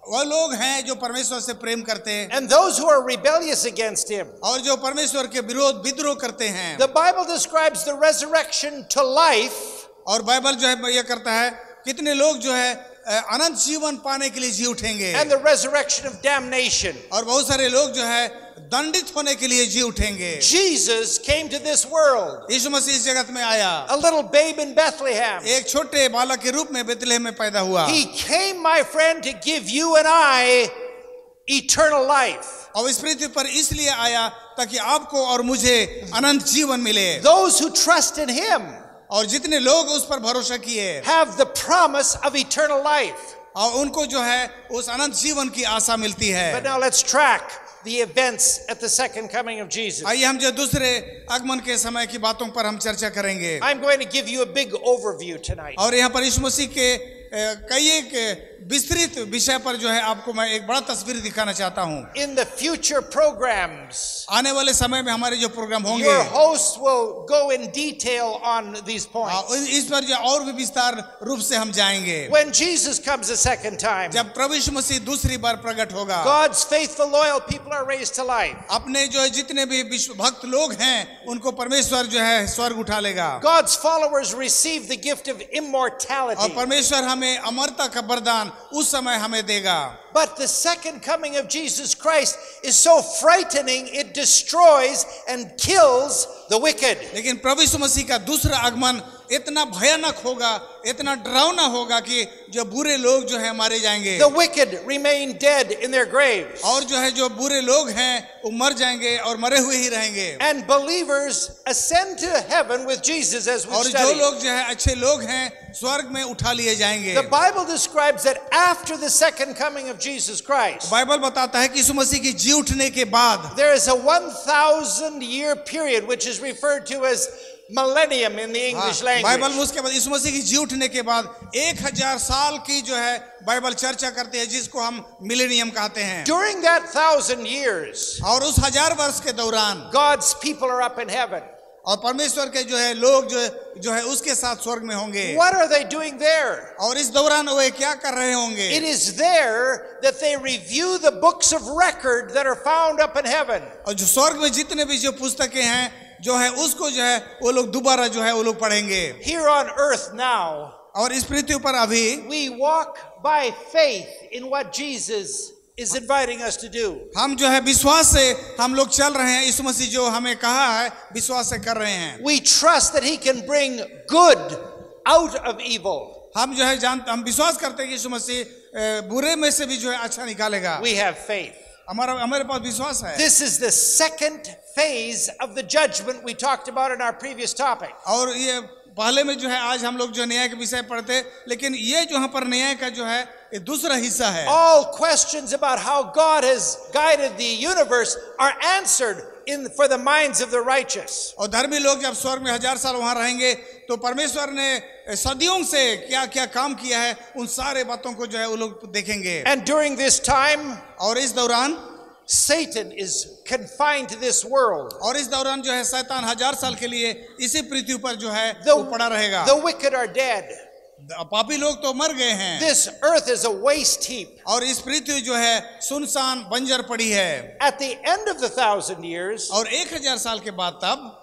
Speaker 2: वह लोग हैं जो परमेश्वर से प्रेम करते हैं
Speaker 1: and those who are rebellious against Him.
Speaker 2: और जो परमेश्वर के विरोध विद्रोह करते हैं।
Speaker 1: The Bible describes the resurrection to life
Speaker 2: और बाइबल जो है यह करता है कितने लोग जो है अनंत जीवन पाने के लिए जी उठेंगे
Speaker 1: and the resurrection of damnation.
Speaker 2: और बहुत सारे लोग जो है दंडित होने के लिए जी उठेंगे।
Speaker 1: Jesus came to this world,
Speaker 2: यीशु मसीह इस जगत में आया,
Speaker 1: a little babe in Bethlehem.
Speaker 2: एक छोटे बालक के रूप में बेतलेहम में पैदा हुआ।
Speaker 1: He came, my friend, to give you and I eternal life.
Speaker 2: और इस पृथ्वी पर इसलिए आया ताकि आपको और मुझे अनंत जीवन मिले।
Speaker 1: Those who trust in Him
Speaker 2: और जितने लोग उस पर भरोसा किए
Speaker 1: have the promise of eternal life.
Speaker 2: और उनको जो है उस अनंत जीवन की आशा मिलती है।
Speaker 1: But now let's track the events at the second coming of Jesus.
Speaker 2: आइए हम जो दूसरे आगमन के समय की बातों पर हम चर्चा करेंगे।
Speaker 1: I'm going to give you a big overview tonight.
Speaker 2: और यहाँ पर यीशु मसीह के कई एक विस्तृत विषय पर जो है आपको मैं एक बड़ा तस्वीर दिखाना चाहता हूँ।
Speaker 1: In the future programs,
Speaker 2: आने वाले समय में हमारे जो प्रोग्राम होंगे
Speaker 1: your hosts will go in detail on these points.
Speaker 2: इस पर जो और भी विस्तार रूप से हम जाएंगे।
Speaker 1: When Jesus comes a second time,
Speaker 2: जब प्रभु यीशु मसीह दूसरी बार प्रकट होगा,
Speaker 1: God's faithful, loyal people are raised to life.
Speaker 2: अपने जो है जितने भी विश्व भक्त लोग हैं उनको परमेश्वर जो है स्वर्ग उठा लेगा।
Speaker 1: God's followers receive the gift of immortality.
Speaker 2: और परमेश्वर हमें अमरता का वरदान उस समय हमें देगा।
Speaker 1: But the second coming of Jesus Christ is so frightening, it destroys and kills the wicked.
Speaker 2: लेकिन प्रभु यीशु मसीह का दूसरा आगमन इतना भयानक होगा, इतना डरावना होगा कि जो बुरे लोग जो है मारे जाएंगे,
Speaker 1: The wicked remain dead in their graves.
Speaker 2: और जो है जो बुरे लोग हैं वो मर जाएंगे और मरे हुए ही रहेंगे,
Speaker 1: And believers ascend to heaven with Jesus, as we
Speaker 2: और जो
Speaker 1: studied.
Speaker 2: लोग जो है अच्छे लोग हैं स्वर्ग में उठा लिए जाएंगे।
Speaker 1: The Bible describes that after the second coming of Jesus Christ,
Speaker 2: Bible बताता है कि यीशु मसीह की जी उठने के बाद
Speaker 1: there is a 1,000-year period which is referred to as millennium in the English
Speaker 2: Bible
Speaker 1: language.
Speaker 2: में उसके बाद यीशु मसीह की जी उठने के बाद 1000 साल की जो है बाइबल चर्चा करती है, जिसको हम मिलेनियम कहते हैं।
Speaker 1: During that 1,000 years,
Speaker 2: और उस 1000 वर्ष के दौरान
Speaker 1: God's people are up in heaven.
Speaker 2: और परमेश्वर के जो है लोग जो है उसके साथ स्वर्ग में होंगे।
Speaker 1: What are they doing there?
Speaker 2: और इस दौरान वे क्या कर रहे होंगे?
Speaker 1: It is there that they review the books of record that are found up in heaven.
Speaker 2: और जो स्वर्ग में जितने भी जो पुस्तकें हैं जो है उसको जो है वो लोग दोबारा जो है वो लोग पढ़ेंगे।
Speaker 1: Here on earth now,
Speaker 2: और इस पृथ्वी पर अभी
Speaker 1: we walk by faith in what Jesus is inviting us to do.
Speaker 2: हम जो है विश्वास से हम लोग चल रहे हैं, यीशु मसीह जो हमें कहा है विश्वास से कर रहे हैं।
Speaker 1: We trust that he can bring good out of evil.
Speaker 2: हम जो है हम विश्वास करते हैं कि यीशु मसीह बुरे में से भी जो है अच्छा निकालेगा।
Speaker 1: We have faith.
Speaker 2: हमारे पास विश्वास है।
Speaker 1: This is the second phase of the judgment we talked about in our previous topic.
Speaker 2: और ये पहले में जो है आज हम लोग जो न्याय के विषय पढ़ते, लेकिन ये जो यहाँ पर न्याय का जो है ये दूसरा हिस्सा है।
Speaker 1: All questions about how God has guided the universe are answered for the minds of the righteous.
Speaker 2: और धर्मी लोग जब स्वर्ग में 1000 साल वहां रहेंगे तो परमेश्वर ने सदियों से क्या क्या काम किया है उन सारे बातों को जो है वो लोग देखेंगे।
Speaker 1: And during this time,
Speaker 2: और इस दौरान
Speaker 1: Satan is confined to this world.
Speaker 2: और इस दौरान जो है शैतान 1000 साल के लिए इसी पृथ्वी पर जो है वो पड़ा रहेगा।
Speaker 1: The wicked are dead.
Speaker 2: पापी लोग तो मर गए हैं।
Speaker 1: This earth is a waste heap.
Speaker 2: और इस पृथ्वी जो है सुनसान बंजर पड़ी है।
Speaker 1: At the end of the 1,000 years,
Speaker 2: और 1000 साल के बाद तब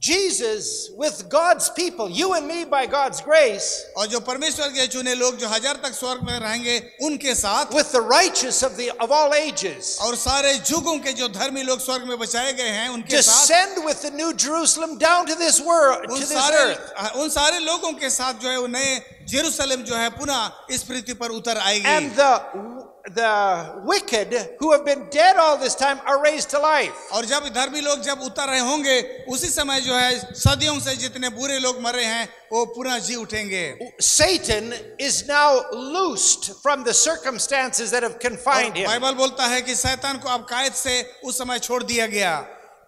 Speaker 1: Jesus, with God's people, you and me by God's grace,
Speaker 2: और जो परमेश्वर के चुने लोग जो 1000 तक स्वर्ग में रहेंगे उनके साथ,
Speaker 1: with the righteous of all ages,
Speaker 2: और सारे युगों के जो धर्मी लोग स्वर्ग में बचाए गए हैं उनके साथ,
Speaker 1: descend with the new Jerusalem down to this world, to this earth.
Speaker 2: उन सारे लोगों के साथ जो है वो नए जेरूसलम जो है पुनः इस पृथ्वी पर उतर आएगी।
Speaker 1: And the wicked who have been dead all this time are raised to life.
Speaker 2: और जब धर्मी लोग जब उतर रहे होंगे उसी समय जो है सदियों से जितने बुरे लोग मरे हैं वो पुनः जी उठेंगे।
Speaker 1: Satan is now loosed from the circumstances that have confined him.
Speaker 2: Bible बोलता है कि शैतान को अब कैद से उस समय छोड़ दिया गया।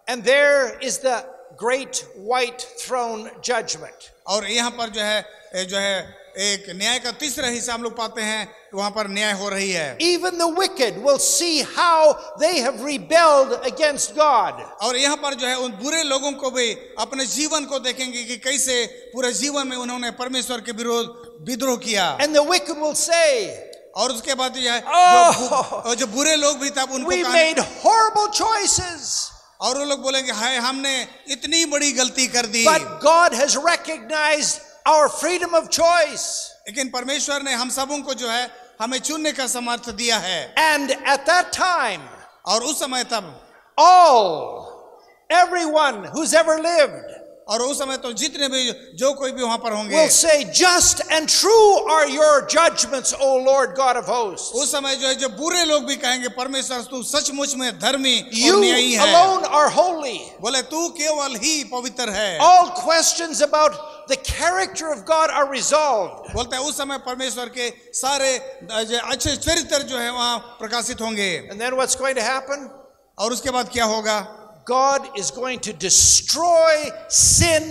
Speaker 1: And there is the great white throne judgment.
Speaker 2: और यहाँ पर जो है एक न्याय का तीसरा हिस्सा हम लोग पाते हैं, वहां पर न्याय हो रही है।
Speaker 1: Even the wicked will see how they have rebelled against God.
Speaker 2: और यहाँ पर जो है उन बुरे लोगों को भी अपने जीवन को देखेंगे कि कैसे पूरे जीवन में उन्होंने परमेश्वर के विरोध विद्रोह किया।
Speaker 1: And the wicked will say,
Speaker 2: और उसके बाद जो है जो बुरे लोग भी तब उनको
Speaker 1: we made horrible choices.
Speaker 2: और वो लोग बोलेंगे हाय हमने इतनी बड़ी गलती कर दी।
Speaker 1: But God has recognized our freedom of choice.
Speaker 2: लेकिन परमेश्वर ने हम सबों को जो है हमें चुनने का सामर्थ्य दिया है।
Speaker 1: And at that time,
Speaker 2: और उस समय तब
Speaker 1: everyone who's ever lived,
Speaker 2: और उस समय तो जितने भी जो कोई भी वहां पर होंगे
Speaker 1: will say, just and true are your judgments, O Lord God of hosts.
Speaker 2: उस समय जो है जो बुरे लोग भी कहेंगे परमेश्वर तू सचमुच में धर्मी
Speaker 1: You
Speaker 2: और न्यायी है।
Speaker 1: alone are holy.
Speaker 2: बोले तू केवल ही पवित्र है।
Speaker 1: All questions about the character of God are resolved.
Speaker 2: बोलते हैं उस समय परमेश्वर के सारे अच्छे चरित्र जो है वहां प्रकाशित होंगे।
Speaker 1: And then what's going to happen?
Speaker 2: और उसके बाद क्या होगा?
Speaker 1: God is going to destroy sin,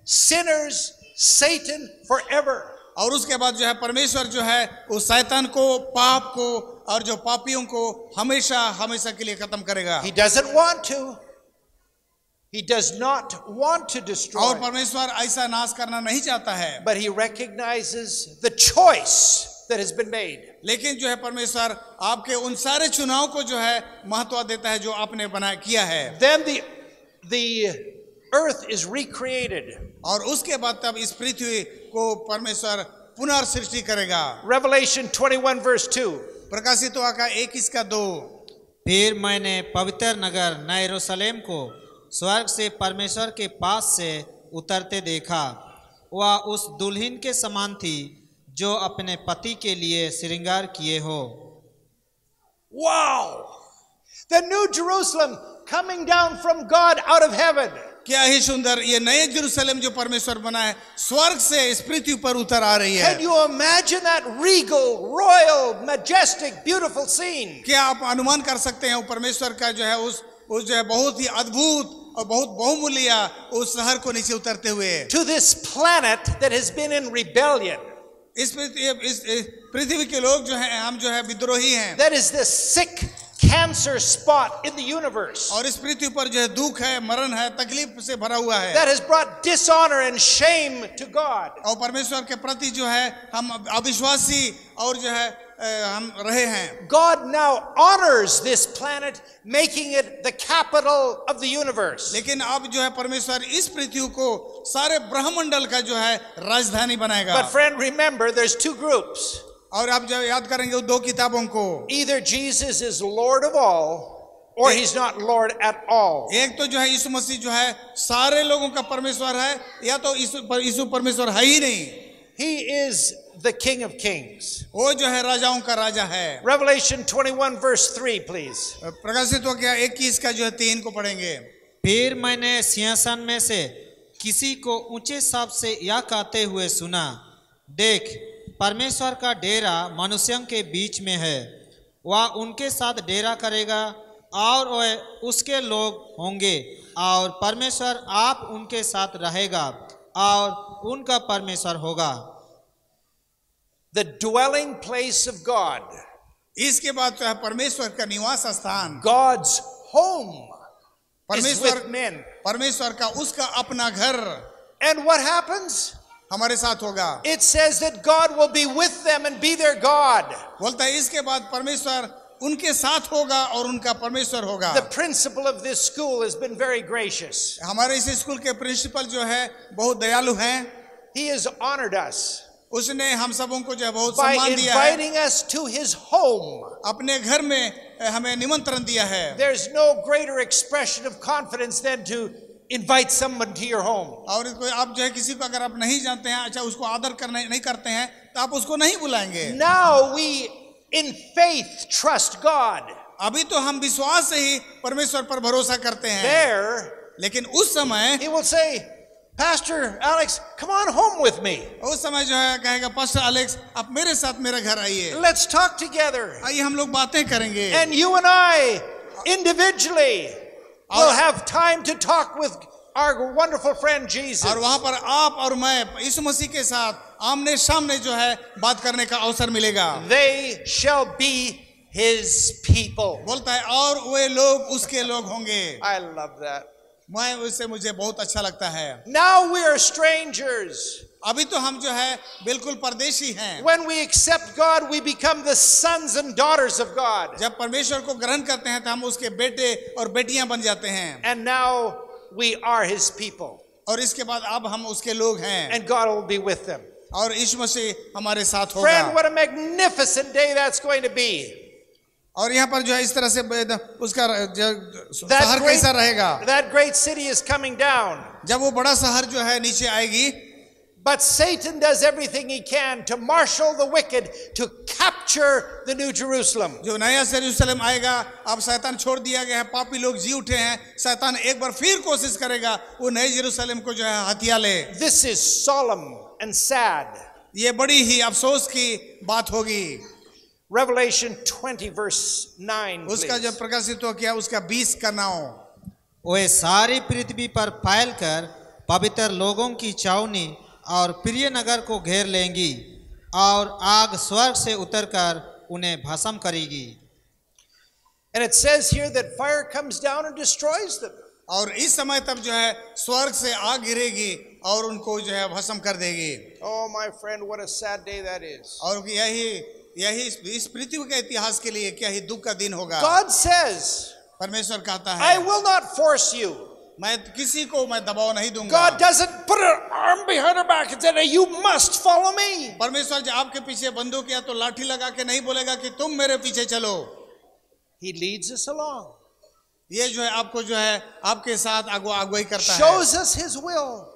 Speaker 1: sinners, Satan forever.
Speaker 2: और उसके बाद जो है परमेश्वर जो है उस शैतान को, पाप को और जो पापियों को हमेशा हमेशा के लिए खत्म करेगा।
Speaker 1: He doesn't want to. He does not want to destroy.
Speaker 2: और परमेश्वर ऐसा नाश करना नहीं चाहता है।
Speaker 1: But he recognizes the choice that has been made.
Speaker 2: लेकिन जो है परमेश्वर आपके उन सारे चुनाव को जो है महत्व देता है जो आपने किया है।
Speaker 1: Then the earth is recreated.
Speaker 2: और उसके बाद तब इस पृथ्वी को परमेश्वर पुनर्सृष्टि करेगा।
Speaker 1: Revelation 21 verse 2.
Speaker 2: प्रकाशित वाक्य 21:2।
Speaker 3: फिर मैंने पवित्र नगर नए यरूशलेम को स्वर्ग से परमेश्वर के पास से उतरते देखा, वह उस दुल्हन के समान थी जो अपने पति के लिए श्रृंगार किए हो।
Speaker 1: Wow! The New Jerusalem coming down from God out of heaven.
Speaker 2: क्या ही सुंदर ये नए जेरूशलेम जो परमेश्वर बना है स्वर्ग से इस पृथ्वी पर उतर आ रही है।
Speaker 1: Can you imagine that regal, royal, majestic, beautiful scene?
Speaker 2: क्या आप अनुमान कर सकते हैं वो परमेश्वर का जो है उस जो है बहुत ही अद्भुत और बहुत बहुमूल्य उस शहर को नीचे उतरते हुए
Speaker 1: To this planet that has been in rebellion.
Speaker 2: इस पृथ्वी के लोग जो हैं हम जो है विद्रोही हैं।
Speaker 1: That is the sick cancer spot in the universe.
Speaker 2: और इस पृथ्वी पर जो है दुख है, मरण है, तकलीफ से भरा हुआ है।
Speaker 1: That has brought dishonor and shame to God.
Speaker 2: और परमेश्वर के प्रति जो है हम अविश्वासी और जो है हम रहे हैं।
Speaker 1: God now honors this planet, making it the capital of the universe.
Speaker 2: लेकिन अब जो है परमेश्वर इस पृथ्वी को सारे ब्रह्मंडल का जो है राजधानी बनाएगा।
Speaker 1: But friend, remember, there's two groups.
Speaker 2: और आप जब याद करेंगे दो किताबों को,
Speaker 1: Either Jesus is Lord of all, or he's not Lord at all.
Speaker 2: एक तो जो है यीशु मसीह जो है सारे लोगों का परमेश्वर है, या तो यीशु परमेश्वर है ही नहीं।
Speaker 1: He is the King of Kings.
Speaker 2: वो जो है राजाओं का राजा है।
Speaker 1: Revelation 21 verse 3, please.
Speaker 2: प्रकाशित हो गया 21 का जो है 3 को पढ़ेंगे।
Speaker 3: फिर मैंने सिंहासन में से किसी को ऊंचे शब्द से यह कहते हुए सुना, देख, परमेश्वर का डेरा मनुष्यों के बीच में है, वह उनके साथ डेरा करेगा और वह उसके लोग होंगे और परमेश्वर आप उनके साथ रहेगा और उनका परमेश्वर होगा।
Speaker 1: The dwelling place of God.
Speaker 2: इसके बाद तो है परमेश्वर का निवास स्थान।
Speaker 1: God's home is
Speaker 2: परमेश्वर
Speaker 1: with men.
Speaker 2: परमेश्वर का उसका अपना घर।
Speaker 1: And what happens?
Speaker 2: हमारे साथ होगा।
Speaker 1: It says that God will be with them and be their God.
Speaker 2: बोलता है इसके बाद परमेश्वर उनके साथ होगा और उनका परमेश्वर होगा।
Speaker 1: The principal of this school has been very gracious.
Speaker 2: हमारे इस स्कूल के प्रिंसिपल जो है बहुत दयालु हैं।
Speaker 1: He has honored us
Speaker 2: उसने हम सबों को जो है बहुत
Speaker 1: by
Speaker 2: सम्मान दिया है।
Speaker 1: inviting us to his home.
Speaker 2: अपने घर में हमें निमंत्रण दिया है।
Speaker 1: There's no greater expression of confidence than to invite someone to your home.
Speaker 2: और कोई आप जो है किसी को अगर आप नहीं जानते हैं, अच्छा उसको आदर करना नहीं करते हैं, तो आप उसको नहीं बुलाएंगे।
Speaker 1: Now we in faith trust God.
Speaker 2: अभी तो हम विश्वास से ही परमेश्वर पर भरोसा करते हैं।
Speaker 1: There
Speaker 2: लेकिन उस समय
Speaker 1: he will say, Pastor Alex, come on home with me.
Speaker 2: उस समय जो है कहेगा, पास्टर एलेक्स आप मेरे साथ मेरे घर आइए,
Speaker 1: Let's talk together.
Speaker 2: आइए हम लोग बातें करेंगे।
Speaker 1: And you and I individually will have time to talk with our wonderful friend Jesus.
Speaker 2: और वहां पर आप और मैं यीशु मसीह के साथ आमने सामने जो है बात करने का अवसर मिलेगा।
Speaker 1: They shall be his people.
Speaker 2: बोलता है और वे लोग उसके लोग होंगे।
Speaker 1: I love that.
Speaker 2: मैं उससे मुझे बहुत अच्छा लगता है।
Speaker 1: Now we are strangers.
Speaker 2: अभी तो हम जो है बिल्कुल परदेशी हैं।
Speaker 1: When we accept God, we become the sons and daughters of God.
Speaker 2: जब परमेश्वर को ग्रहण करते हैं तो हम उसके बेटे और बेटियां बन जाते हैं।
Speaker 1: And now we are his people.
Speaker 2: और इसके बाद अब हम उसके लोग हैं।
Speaker 1: And God will be with them.
Speaker 2: और यीशु मसीह हमारे साथ होगा।
Speaker 1: Friend, what a magnificent day that's going to be.
Speaker 2: और यहाँ पर जो है इस तरह से उसका शहर कैसा रहेगा।
Speaker 1: That great city is coming down.
Speaker 2: जब वो बड़ा शहर जो है नीचे आएगी,
Speaker 1: But Satan does everything he can to marshal the wicked to capture the New Jerusalem.
Speaker 2: जो नया यरूशलेम आएगा, अब शैतान छोड़ दिया गया है, पापी लोग जी उठे हैं, शैतान एक बार फिर कोशिश करेगा वो नए यरूशलेम को जो है हथिया ले।
Speaker 1: This is solemn and sad.
Speaker 2: ये बड़ी ही अफसोस की बात होगी।
Speaker 1: Revelation 20 verse 9.
Speaker 2: उसका जब प्रकाशित हो किया उसका 20 का 9।
Speaker 3: वे सारी पृथ्वी पर फैलकर पवित्र लोगों की छावनी और प्रिय नगर को घेर लेंगी और आग स्वर्ग से उतरकर उन्हें भस्म करेगी।
Speaker 1: And it says here that fire comes down and destroys them.
Speaker 2: और इस समय तब जो है स्वर्ग से आग गिरेगी और उनको जो है भस्म कर देगी।
Speaker 1: Oh my friend, what a sad day that is.
Speaker 2: और यही इस पृथ्वी के इतिहास के लिए क्या ही दुख का दिन होगा।
Speaker 1: God says,
Speaker 2: परमेश्वर कहता
Speaker 1: I
Speaker 2: है,
Speaker 1: will not force you.
Speaker 2: मैं किसी को मैं दबाव नहीं दूंगा।
Speaker 1: God doesn't put an arm behind her back and say, you must follow me.
Speaker 2: परमेश्वर जो आपके पीछे बंदूक या तो लाठी लगा के नहीं बोलेगा कि तुम मेरे पीछे चलो।
Speaker 1: He leads us along.
Speaker 2: ये जो है आपको जो है आपके साथ अगुवाई करता है।
Speaker 1: Shows us his will.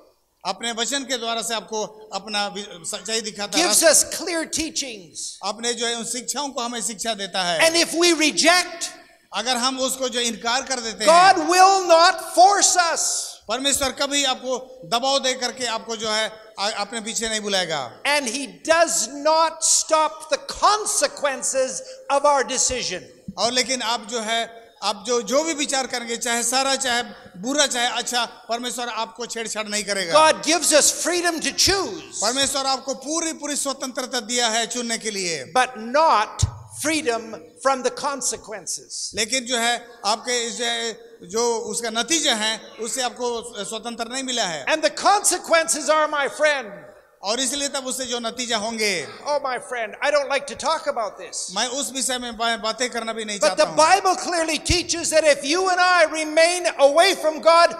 Speaker 2: अपने वचन के द्वारा से आपको अपना सच्चाई दिखाता है,
Speaker 1: gives us clear teachings.
Speaker 2: अपने जो है उन शिक्षाओं को हमें शिक्षा देता है।
Speaker 1: And if we reject,
Speaker 2: अगर हम उसको जो इनकार कर देते हैं,
Speaker 1: God will not force us.
Speaker 2: परमेश्वर कभी आपको दबाव दे करके आपको जो है अपने पीछे नहीं बुलाएगा।
Speaker 1: And he does not stop the consequences of our decision.
Speaker 2: और लेकिन आप जो है आप जो भी विचार करेंगे, चाहे सारा चाहे बुरा चाहे अच्छा, परमेश्वर आपको छेड़छाड़ नहीं करेगा।
Speaker 1: God gives us freedom to choose,
Speaker 2: परमेश्वर आपको पूरी स्वतंत्रता दिया है चुनने के लिए,
Speaker 1: but not freedom from the consequences.
Speaker 2: लेकिन जो है आपके जो उसका नतीजा है उससे आपको स्वतंत्र नहीं मिला है।
Speaker 1: And the consequences are, my friend.
Speaker 2: और इसलिए तब उससे जो नतीजा होंगे,
Speaker 1: Oh, my friend, I don't like to talk about this.
Speaker 2: मैं उस विषय में बातें करना भी नहीं
Speaker 1: But
Speaker 2: चाहता
Speaker 1: the
Speaker 2: हूँ।
Speaker 1: Bible clearly teaches that if you and I remain away from God,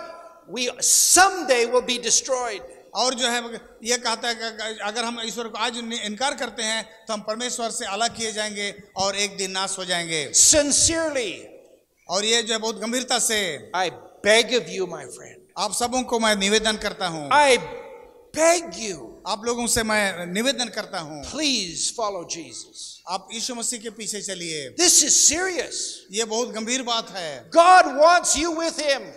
Speaker 1: we someday will be destroyed.
Speaker 2: और जो है ये कहता है कि अगर हम ईश्वर को आज इनकार करते हैं तो हम परमेश्वर से अलग किए जाएंगे और एक दिन नाश हो जाएंगे।
Speaker 1: Sincerely,
Speaker 2: और ये जो है बहुत गंभीरता से
Speaker 1: I beg of you, my friend.
Speaker 2: आप सबों को मैं निवेदन करता हूँ,
Speaker 1: I beg you,
Speaker 2: आप लोगों से मैं निवेदन करता हूँ,
Speaker 1: please follow Jesus.
Speaker 2: आप यीशु मसीह के पीछे चलिए।
Speaker 1: This is serious.
Speaker 2: ये बहुत गंभीर बात है।
Speaker 1: God wants you with him.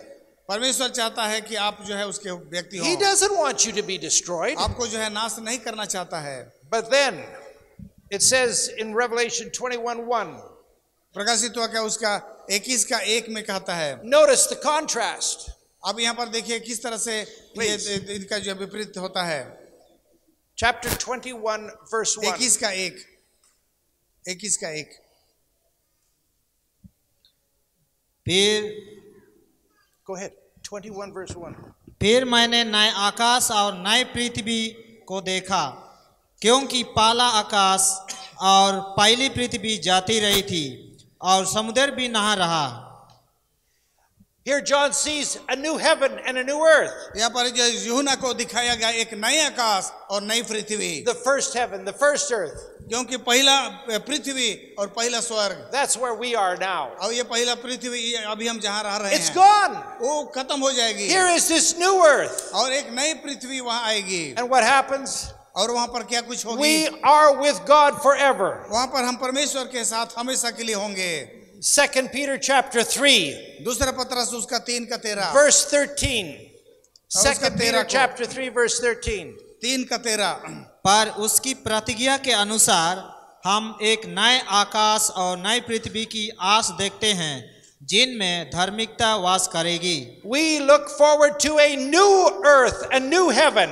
Speaker 2: परमेश्वर चाहता है कि आप जो है उसके व्यक्ति
Speaker 1: He
Speaker 2: हो।
Speaker 1: doesn't want you to be destroyed.
Speaker 2: आपको जो है नाश नहीं करना चाहता है।
Speaker 1: But then it says in Revelation 21:1,
Speaker 2: प्रकाशित हुआ क्या उसका 21:1 में कहता है।
Speaker 1: notice the contrast.
Speaker 2: अब यहाँ पर देखिए किस तरह से ये इनका जो विपरीत होता है।
Speaker 1: Chapter 21, verse 1.
Speaker 2: 21:1
Speaker 3: फिर
Speaker 1: Go ahead. 21, verse 1.
Speaker 3: फिर मैंने नए आकाश और नई पृथ्वी को देखा, क्योंकि पहला आकाश और पहली पृथ्वी जाती रही थी और समुद्र भी नहा रहा।
Speaker 1: Here John sees a new heaven and a new earth.
Speaker 2: यहाँ पर जो यूहन्ना को दिखाया गया एक नए आकाश और नई पृथ्वी,
Speaker 1: The first heaven, the first earth.
Speaker 2: क्योंकि पहला पृथ्वी और पहला स्वर्ग,
Speaker 1: That's where we are now.
Speaker 2: और ये पहला पृथ्वी अभी हम जहाँ रह रहे
Speaker 1: It's
Speaker 2: हैं
Speaker 1: gone.
Speaker 2: वो खत्म हो जाएगी।
Speaker 1: Here is this new earth.
Speaker 2: और एक नई पृथ्वी वहाँ आएगी।
Speaker 1: And what happens?
Speaker 2: और वहाँ पर क्या कुछ होगी?
Speaker 1: We are with God forever.
Speaker 2: वहाँ पर हम परमेश्वर के साथ हमेशा के लिए होंगे।
Speaker 1: 2 Peter chapter 3,
Speaker 2: दूसरा पत्रस उसका 3:13,
Speaker 1: verse 13. 2 Peter
Speaker 2: को।
Speaker 1: chapter 3, verse 13.
Speaker 2: 3:13
Speaker 3: पर उसकी प्रतिज्ञा के अनुसार हम एक नए आकाश और नई पृथ्वी की आस देखते हैं, जिनमें धार्मिकता वास करेगी।
Speaker 1: We look forward to a new earth, a new heaven.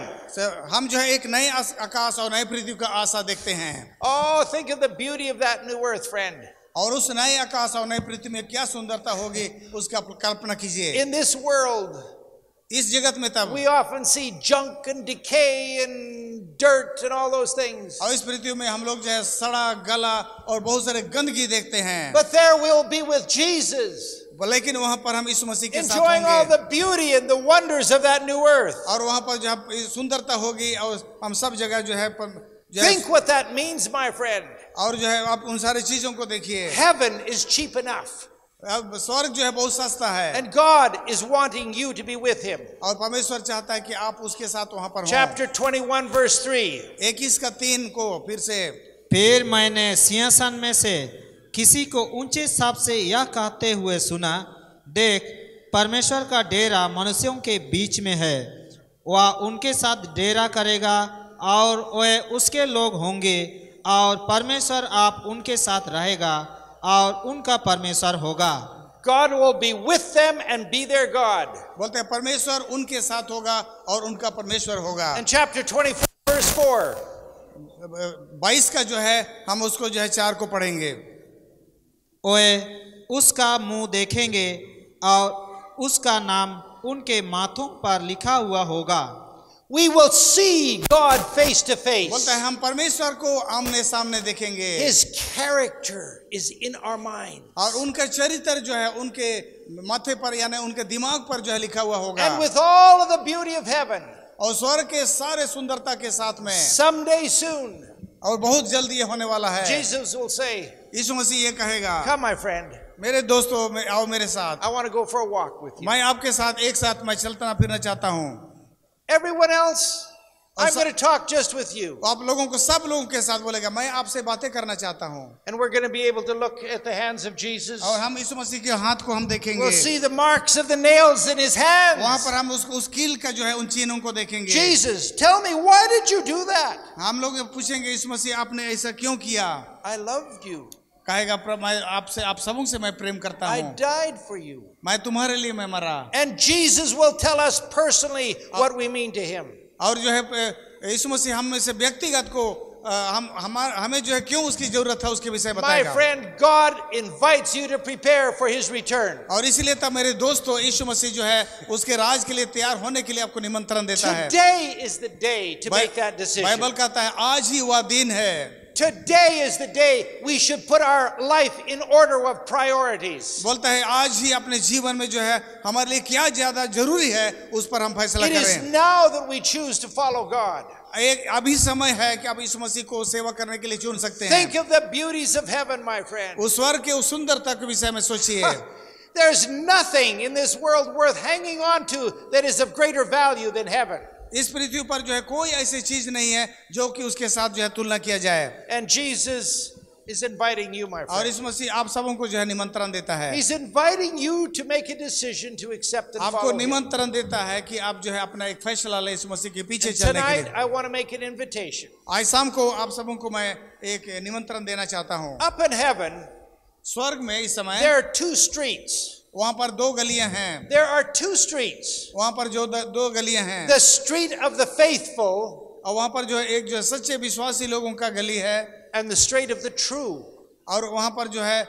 Speaker 2: हम जो है एक नए आकाश और नई पृथ्वी का आशा देखते हैं।
Speaker 1: Oh, think of the beauty of that new earth, friend.
Speaker 2: और उस नए आकाश और नई पृथ्वी में क्या सुंदरता होगी उसका कल्पना कीजिए।
Speaker 1: In this world,
Speaker 2: इस जगत में तब
Speaker 1: we often see junk and decay and dirt and all those things.
Speaker 2: और इस पृथ्वी में हम लोग जो है सड़ा गला और बहुत सारे गंदगी देखते हैं,
Speaker 1: But there we'll be with Jesus,
Speaker 2: लेकिन वहाँ पर हम यीशु मसीह के साथ
Speaker 1: enjoying all
Speaker 2: होंगे
Speaker 1: the beauty and the wonders of that new earth.
Speaker 2: और वहाँ पर जो है सुंदरता होगी और हम सब जगह जो है
Speaker 1: Think what that means, my friend.
Speaker 2: और जो है आप उन सारी चीजों को देखिए।
Speaker 1: Heaven is cheap enough.
Speaker 2: अब स्वर्ग जो है बहुत सस्ता है
Speaker 1: And God is wanting you to be with him.
Speaker 2: और परमेश्वर चाहता है कि आप उसके साथ वहाँ पर हों।
Speaker 1: Chapter 21, verse 3.
Speaker 2: 21:3 को फिर से,
Speaker 3: फिर मैंने सिंहासन में से किसी को ऊंचे शब्द से यह कहते हुए सुना, देख, परमेश्वर का डेरा मनुष्यों के बीच में है, वह उनके साथ डेरा करेगा और वे उसके लोग होंगे और परमेश्वर आप उनके साथ रहेगा और उनका परमेश्वर होगा।
Speaker 1: God will be with them and be their God.
Speaker 2: बोलते हैं परमेश्वर उनके साथ होगा और उनका परमेश्वर होगा।
Speaker 1: And chapter 24, verse 4.
Speaker 2: 22 का जो है हम उसको जो है 4 को पढ़ेंगे।
Speaker 3: वे उसका मुंह देखेंगे और उसका नाम उनके माथों पर लिखा हुआ होगा।
Speaker 1: We will see God face to face.
Speaker 2: बोलता है हम परमेश्वर को आमने सामने देखेंगे।
Speaker 1: His character is in our mind.
Speaker 2: और उनका चरित्र जो है उनके माथे पर यानी उनके दिमाग पर जो है लिखा हुआ होगा।
Speaker 1: And with all of the beauty of heaven,
Speaker 2: और स्वर्ग के सारे सुंदरता के साथ में
Speaker 1: someday soon,
Speaker 2: और बहुत जल्दी ये होने वाला है।
Speaker 1: Jesus will say,
Speaker 2: यीशु मसीह ये कहेगा,
Speaker 1: come my friend,
Speaker 2: मेरे दोस्तों आओ मेरे साथ,
Speaker 1: I want to go for a walk with you.
Speaker 2: मैं आपके साथ एक साथ मैं चलना फिरना चाहता हूँ।
Speaker 1: Everyone else, I'm going to talk just with you.
Speaker 2: आप लोगों को सब लोगों के साथ बोलेगा मैं आपसे बातें करना चाहता हूँ.
Speaker 1: And we're going to be able to look at the hands of Jesus.
Speaker 2: और हम यीशु मसीह के हाथ को हम देखेंगे.
Speaker 1: We'll see the marks of the nails in his hands.
Speaker 2: वहाँ पर हम उस कील का जो है उन चिन्हों को देखेंगे.
Speaker 1: Jesus, tell me, why did you do that?
Speaker 2: हम लोग पूछेंगे यीशु मसीह आपने ऐसा क्यों किया?
Speaker 1: I loved you.
Speaker 2: कहेगा मैं आपसे आप सबों से मैं प्रेम करता
Speaker 1: I
Speaker 2: हूँ.
Speaker 1: died for you.
Speaker 2: मैं तुम्हारे लिए मैं मरा.
Speaker 1: And Jesus will tell us personally what we mean to him.
Speaker 2: और जो है यीशु मसीह हम में से व्यक्तिगत को हमें जो है क्यों उसकी जरूरत है उसके विषय बताएगा.
Speaker 1: My friend, God invites you to prepare for his return.
Speaker 2: और इसीलिए तब मेरे दोस्तों यीशु मसीह जो है उसके राज के लिए तैयार होने के लिए आपको निमंत्रण देता है.
Speaker 1: Today is the day to make that decision.
Speaker 2: Bible कहता है आज ही वह दिन है.
Speaker 1: Today is the day we should put our life in order of priorities.
Speaker 2: बोलता है आज ही अपने जीवन में जो है हमारे लिए क्या ज्यादा जरूरी है उस पर हम फैसला
Speaker 1: It
Speaker 2: करें.
Speaker 1: is now that we choose to follow God.
Speaker 2: एक अभी समय है कि आप यीशु मसीह को सेवा करने के लिए चुन सकते हैं.
Speaker 1: Think of the beauties of heaven, my friend.
Speaker 2: उस स्वर्ग के उस सुंदरता के विषय में सोचिए.
Speaker 1: There's nothing in this world worth hanging on to that is of greater value than heaven.
Speaker 2: इस पृथ्वी पर जो है कोई ऐसी चीज नहीं है जो कि उसके साथ जो है तुलना किया जाए.
Speaker 1: And Jesus is inviting you, my
Speaker 2: और
Speaker 1: friend.
Speaker 2: यीशु मसीह आप सबों को जो है निमंत्रण देता है.
Speaker 1: He's inviting you to make a decision to accept and
Speaker 2: आपको
Speaker 1: follow him.
Speaker 2: निमंत्रण देता है कि आप जो है अपना एक फैसला ले यीशु मसीह के पीछे
Speaker 1: And
Speaker 2: चलने के
Speaker 1: tonight,
Speaker 2: लिए.
Speaker 1: I want to make an invitation.
Speaker 2: आज शाम को आप सबों को मैं एक निमंत्रण देना चाहता हूँ.
Speaker 1: Up in heaven,
Speaker 2: स्वर्ग में इस समय
Speaker 1: there are two streets.
Speaker 2: वहाँ पर दो गलियां हैं.
Speaker 1: There are two streets.
Speaker 2: वहाँ पर जो दो गलियां हैं.
Speaker 1: The street of the faithful
Speaker 2: और वहाँ पर जो एक जो सच्चे विश्वासी लोगों का गली है.
Speaker 1: and the street of the true.
Speaker 2: और वहाँ पर जो है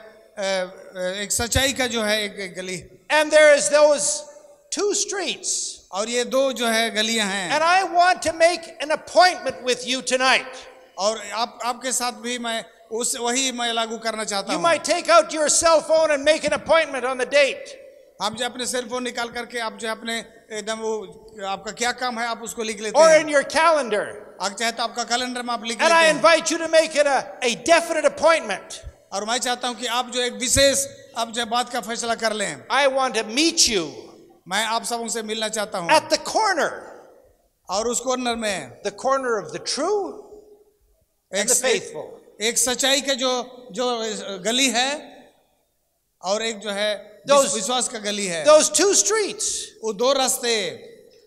Speaker 2: एक सच्चाई का जो है एक गली.
Speaker 1: And there is those two streets.
Speaker 2: और ये दो जो है गलियां हैं.
Speaker 1: And I want to make an appointment with you tonight.
Speaker 2: और आपके साथ भी मैं वही मैं लागू करना चाहता
Speaker 1: You
Speaker 2: हूँ.
Speaker 1: might take out your cell phone and make an appointment on the date.
Speaker 2: आप जो अपने सेल फोन निकाल करके आप जो अपने एकदम वो आपका क्या काम है आप उसको लिख लेते
Speaker 1: Or
Speaker 2: हैं.
Speaker 1: in your calendar.
Speaker 2: आप चाहे तो आपका कैलेंडर में आप लिख
Speaker 1: And
Speaker 2: लेते
Speaker 1: I
Speaker 2: हैं.
Speaker 1: invite you to make it a definite appointment.
Speaker 2: और मैं चाहता हूँ कि आप जो एक विशेष आप जो बात का फैसला कर लें.
Speaker 1: I want to meet you
Speaker 2: मैं आप सबों से मिलना चाहता हूँ.
Speaker 1: at the corner.
Speaker 2: और उस कॉर्नर में
Speaker 1: The corner of the true and the faithful.
Speaker 2: एक सच्चाई का जो गली है और एक जो है विश्वास का गली है.
Speaker 1: Those two streets.
Speaker 2: वो दो रास्ते.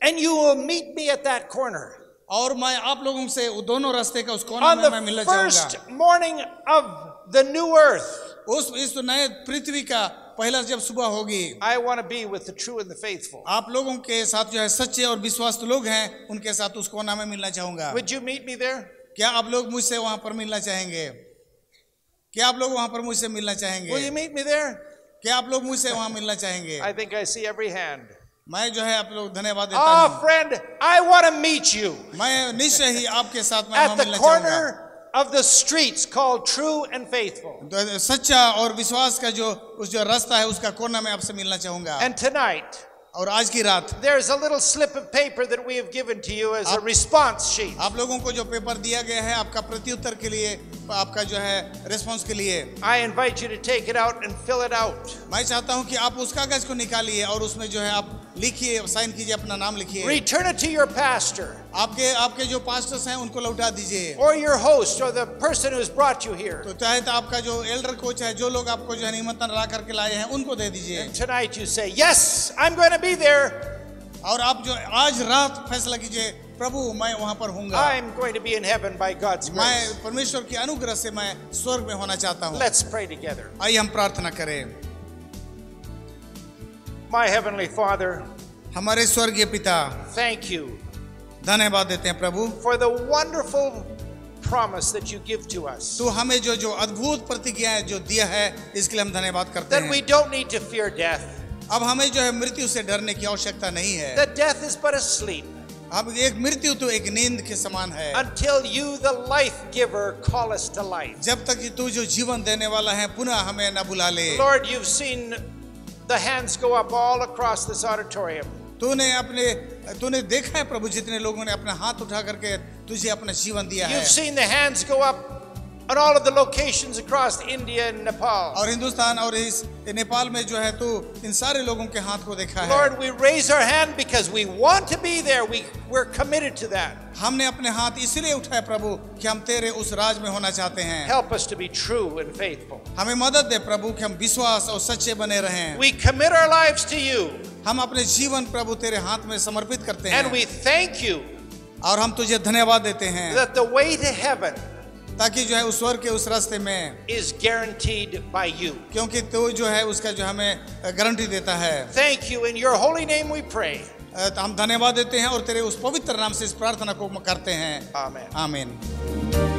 Speaker 1: And you will meet me at that corner.
Speaker 2: और मैं आप लोगों से वो दोनों रास्ते का उस कोने
Speaker 1: On
Speaker 2: में मैं मिलना
Speaker 1: the first
Speaker 2: चाहूंगा.
Speaker 1: morning of the new earth.
Speaker 2: इस नए पृथ्वी का पहला जब सुबह होगी.
Speaker 1: I want to be with the true and the faithful.
Speaker 2: आप लोगों के साथ जो है सच्चे और विश्वास लोग हैं उनके साथ उस कोना में मिलना चाहूंगा.
Speaker 1: Would you meet me there?
Speaker 2: क्या आप लोग मुझसे वहां पर मिलना चाहेंगे? क्या आप लोग वहां पर मुझसे मिलना चाहेंगे?
Speaker 1: Will you meet me there?
Speaker 2: क्या आप लोग मुझसे वहां मिलना चाहेंगे?
Speaker 1: I think I see every hand.
Speaker 2: मैं जो है आप लोग धन्यवाद देता
Speaker 1: Oh,
Speaker 2: हूँ.
Speaker 1: friend, I want to meet you
Speaker 2: मैं निश्चय ही आपके साथ मैं
Speaker 1: at
Speaker 2: वहां
Speaker 1: the
Speaker 2: मिलना चाहूंगा.
Speaker 1: corner of the streets called true and faithful.
Speaker 2: सच्चा और विश्वास का जो रास्ता है उसका कोना में आपसे मिलना चाहूंगा.
Speaker 1: And tonight,
Speaker 2: और आज की रात
Speaker 1: there's a little slip of paper that we have given to you as a response sheet.
Speaker 2: आप लोगों को जो पेपर दिया गया है आपका प्रत्युत्तर के लिए आपका जो है रिस्पांस के लिए.
Speaker 1: I invite you to take it out and fill it out.
Speaker 2: मैं चाहता हूं कि आप उस कागज को निकालिए और उसमें जो है आप लिखिए, साइन कीजिए, अपना नाम लिखिए.
Speaker 1: Return it to your pastor
Speaker 2: आपके जो पास्टर्स हैं उनको लौटा दीजिए.
Speaker 1: or your host or the person who's brought you here.
Speaker 2: तो चाहे तो आपका जो एल्डर कोच है जो लोग आपको जो है निमंत्रण ला करके लाए हैं उनको दे दीजिए.
Speaker 1: And tonight you say, yes, I'm going to be there.
Speaker 2: और आप जो आज रात फैसला कीजिए, प्रभु मैं वहां पर हूँगा.
Speaker 1: I'm going to be in heaven by God's grace.
Speaker 2: मैं परमेश्वर की अनुग्रह से मैं स्वर्ग में होना चाहता हूँ.
Speaker 1: Let's pray together.
Speaker 2: आइए हम प्रार्थना करें.
Speaker 1: My heavenly Father,
Speaker 2: हमारे स्वर्गीय पिता,
Speaker 1: thank you
Speaker 2: धन्यवाद देते हैं प्रभु.
Speaker 1: for the wonderful promise that you give to us.
Speaker 2: तू हमें जो अद्भुत प्रतिज्ञा जो दिया है इसके लिए हम धन्यवाद करते
Speaker 1: That
Speaker 2: हैं.
Speaker 1: we don't need to fear death.
Speaker 2: अब हमें जो है मृत्यु से डरने की आवश्यकता नहीं है.
Speaker 1: That death is but a sleep.
Speaker 2: अब एक मृत्यु तो एक नींद के समान है.
Speaker 1: Until you, the life giver, call us to life.
Speaker 2: जब तक कि तू जो जीवन देने वाला है पुनः हमें न बुला ले.
Speaker 1: Lord, you've seen the hands go up all across this auditorium.
Speaker 2: तूने देखा है प्रभु जितने लोगों ने अपना हाथ उठा करके तुझे अपना जीवन दिया है.
Speaker 1: You've seen the hands go up on all of the locations across India and Nepal.
Speaker 2: और हिंदुस्तान और इस नेपाल में जो है तू इन सारे लोगों के हाथ को देखा है।
Speaker 1: Lord, we raise our hand because we want to be there. We're committed to that.
Speaker 2: हमने अपने हाथ इसलिए उठाए प्रभु कि हम तेरे उस राज में होना चाहते हैं।
Speaker 1: Help us to be true and faithful.
Speaker 2: हमें मदद दे प्रभु कि हम विश्वास और सच्चे बने रहें।
Speaker 1: We commit our lives to you.
Speaker 2: हम अपने जीवन प्रभु तेरे हाथ में समर्पित करते हैं।
Speaker 1: And we thank you
Speaker 2: और हम तुझे धन्यवाद देते हैं
Speaker 1: that the way to heaven
Speaker 2: ताकि जो है उस स्वर्ग के उस रास्ते में
Speaker 1: is guaranteed by you.
Speaker 2: क्योंकि तू जो है उसका जो हमें गारंटी देता है।
Speaker 1: Thank you. In your holy name we pray.
Speaker 2: हम धन्यवाद देते हैं और तेरे उस पवित्र नाम से इस प्रार्थना को करते हैं।
Speaker 1: Amen.
Speaker 2: आमीन।